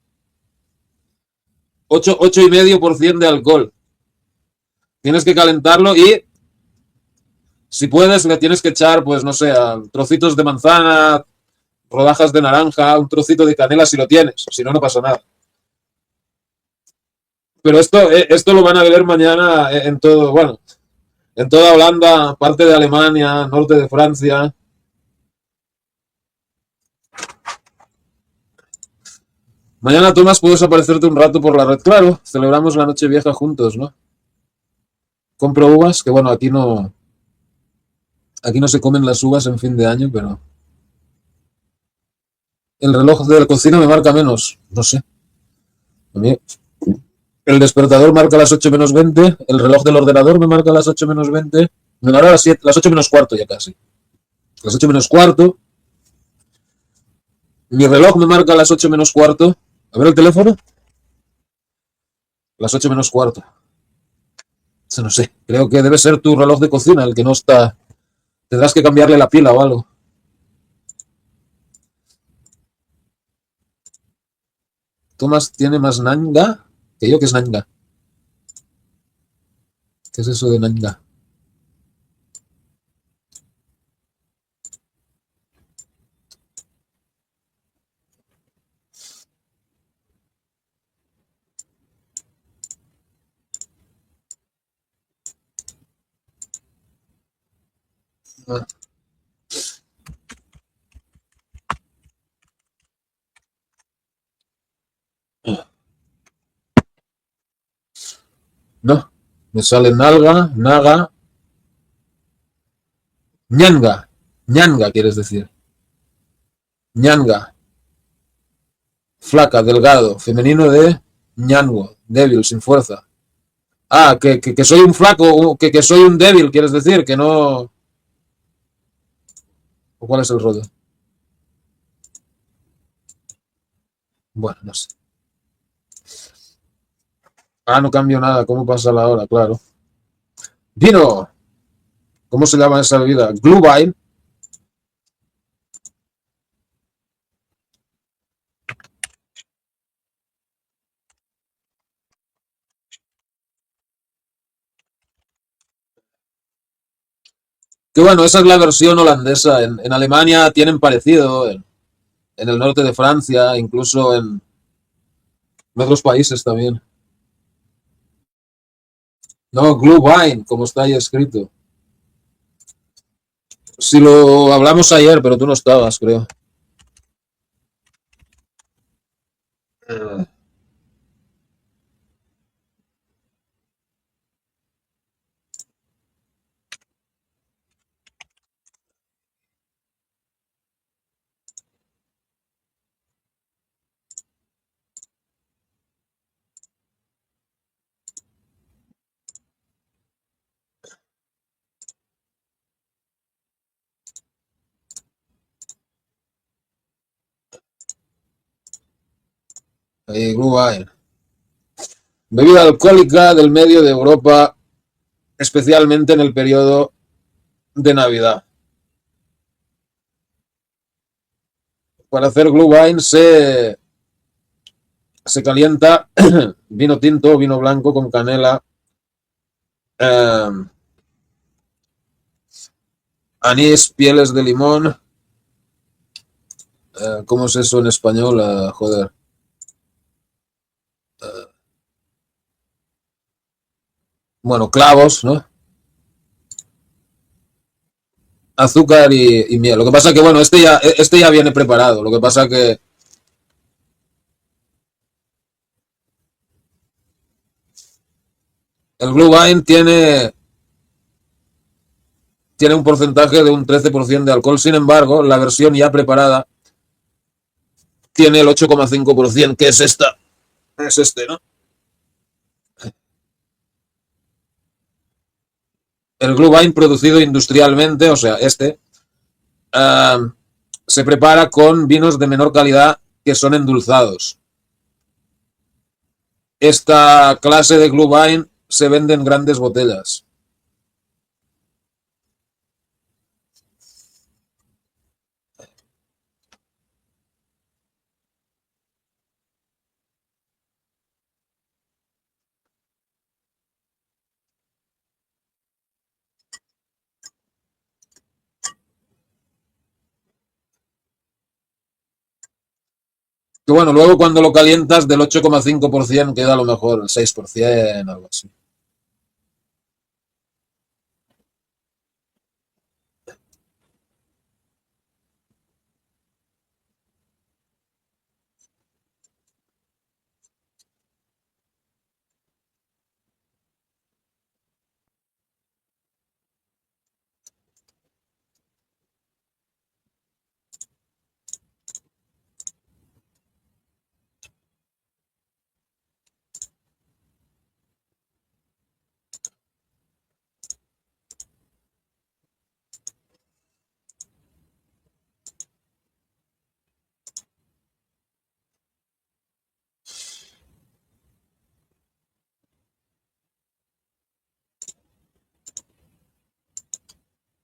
8,5% de alcohol. Tienes que calentarlo y si puedes le tienes que echar, pues no sé, trocitos de manzana, rodajas de naranja, un trocito de canela si lo tienes. Si no, no pasa nada. Pero esto lo van a beber mañana en todo, bueno, en toda Holanda, parte de Alemania, norte de Francia. Mañana, Tomás, puedes aparecerte un rato por la red. Claro, celebramos la noche vieja juntos, ¿no? Compro uvas, que bueno, aquí no se comen las uvas en fin de año, pero el reloj de la cocina me marca menos. No sé. A mí el despertador marca las 8 menos 20, el reloj del ordenador me marca las 8 menos 20, me marca las 7, las 8 menos cuarto ya casi. Las 8 menos cuarto, mi reloj me marca las 8 menos cuarto. A ver el teléfono, las 8 menos cuarto. Eso no sé, creo que debe ser tu reloj de cocina el que no está. Tendrás que cambiarle la pila o algo. Tomás tiene más nanga que yo, que es nanga. ¿Qué es eso de nanga? Ah, no, me sale nalga, naga, ñanga. Ñanga, quieres decir. Ñanga, flaca, delgado, femenino de ñango, débil, sin fuerza. Ah, que soy un flaco, que soy un débil, quieres decir, que no. ¿O cuál es el rollo? Bueno, no sé. Ah, no cambio nada, ¿cómo pasa la hora? Claro. Vino, ¿cómo se llama esa bebida? Glühwein. Que bueno, esa es la versión holandesa. En Alemania tienen parecido, en el norte de Francia, incluso en otros países también. No, Glühwein, como está ahí escrito. Si lo hablamos ayer, pero tú no estabas, creo. Glühwein. Bebida alcohólica del medio de Europa, especialmente en el periodo de Navidad. Para hacer Glühwein se calienta vino tinto, vino blanco con canela, eh, anís, pieles de limón. ¿Cómo es eso en español? Joder. Bueno, clavos, ¿no? azúcar y miel. Lo que pasa que, bueno, este ya viene preparado. Lo que pasa que el Glühwein tiene un porcentaje de un 13% de alcohol. Sin embargo, la versión ya preparada tiene el 8,5%, que es esta. Es este, ¿no? El Glühwein producido industrialmente, o sea, uh, se prepara con vinos de menor calidad que son endulzados. Esta clase de Glühwein se vende en grandes botellas. Que bueno, luego cuando lo calientas del 8,5% queda a lo mejor el 6%, algo así.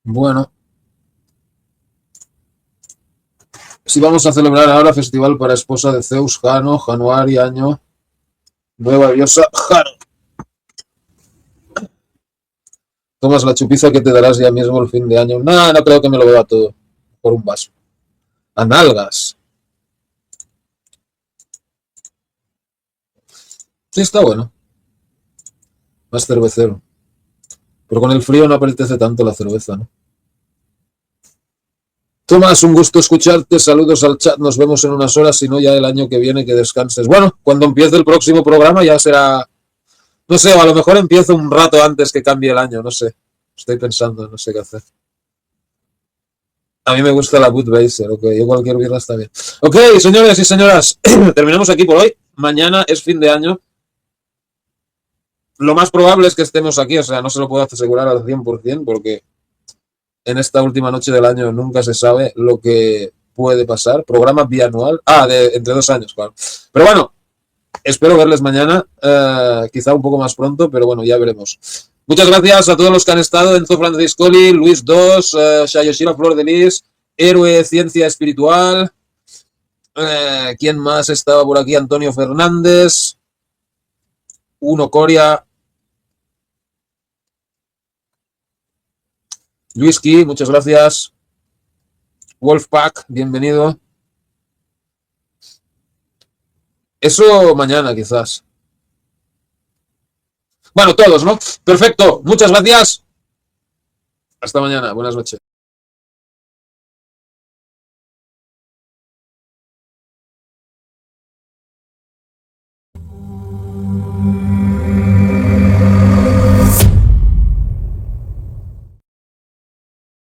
Bueno, si vamos a celebrar ahora festival para esposa de Zeus, Jano, Januari, año, nueva diosa, Jano. Tomas la chupiza que te darás ya mismo el fin de año. No, no creo que me lo beba todo por un vaso. A nalgas. Sí, está bueno. Más cervecero. Pero con el frío no apetece tanto la cerveza, ¿no? Tomás, un gusto escucharte. Saludos al chat. Nos vemos en unas horas, si no ya el año que viene que descanses. Bueno, cuando empiece el próximo programa ya será... No sé, o a lo mejor empiezo un rato antes que cambie el año. No sé. Estoy pensando, no sé qué hacer. A mí me gusta la Budweiser, ok. Yo cualquier birra está bien. Ok, señores y señoras. Terminamos aquí por hoy. Mañana es fin de año. Lo más probable es que estemos aquí. O sea, no se lo puedo asegurar al 100% porque en esta última noche del año nunca se sabe lo que puede pasar. Programa bianual. Entre 2 años, claro. Pero bueno, espero verles mañana. Quizá un poco más pronto, pero bueno, ya veremos. Muchas gracias a todos los que han estado. Enzo Franciscoli, Luis II, Shayoshira Flor de Lis, Héroe Ciencia Espiritual. ¿Quién más estaba por aquí? Antonio Fernández. Uno Coria. Luiski, muchas gracias. Wolfpack, bienvenido. Eso mañana, quizás. Bueno, todos, ¿no? Perfecto. Muchas gracias. Hasta mañana. Buenas noches.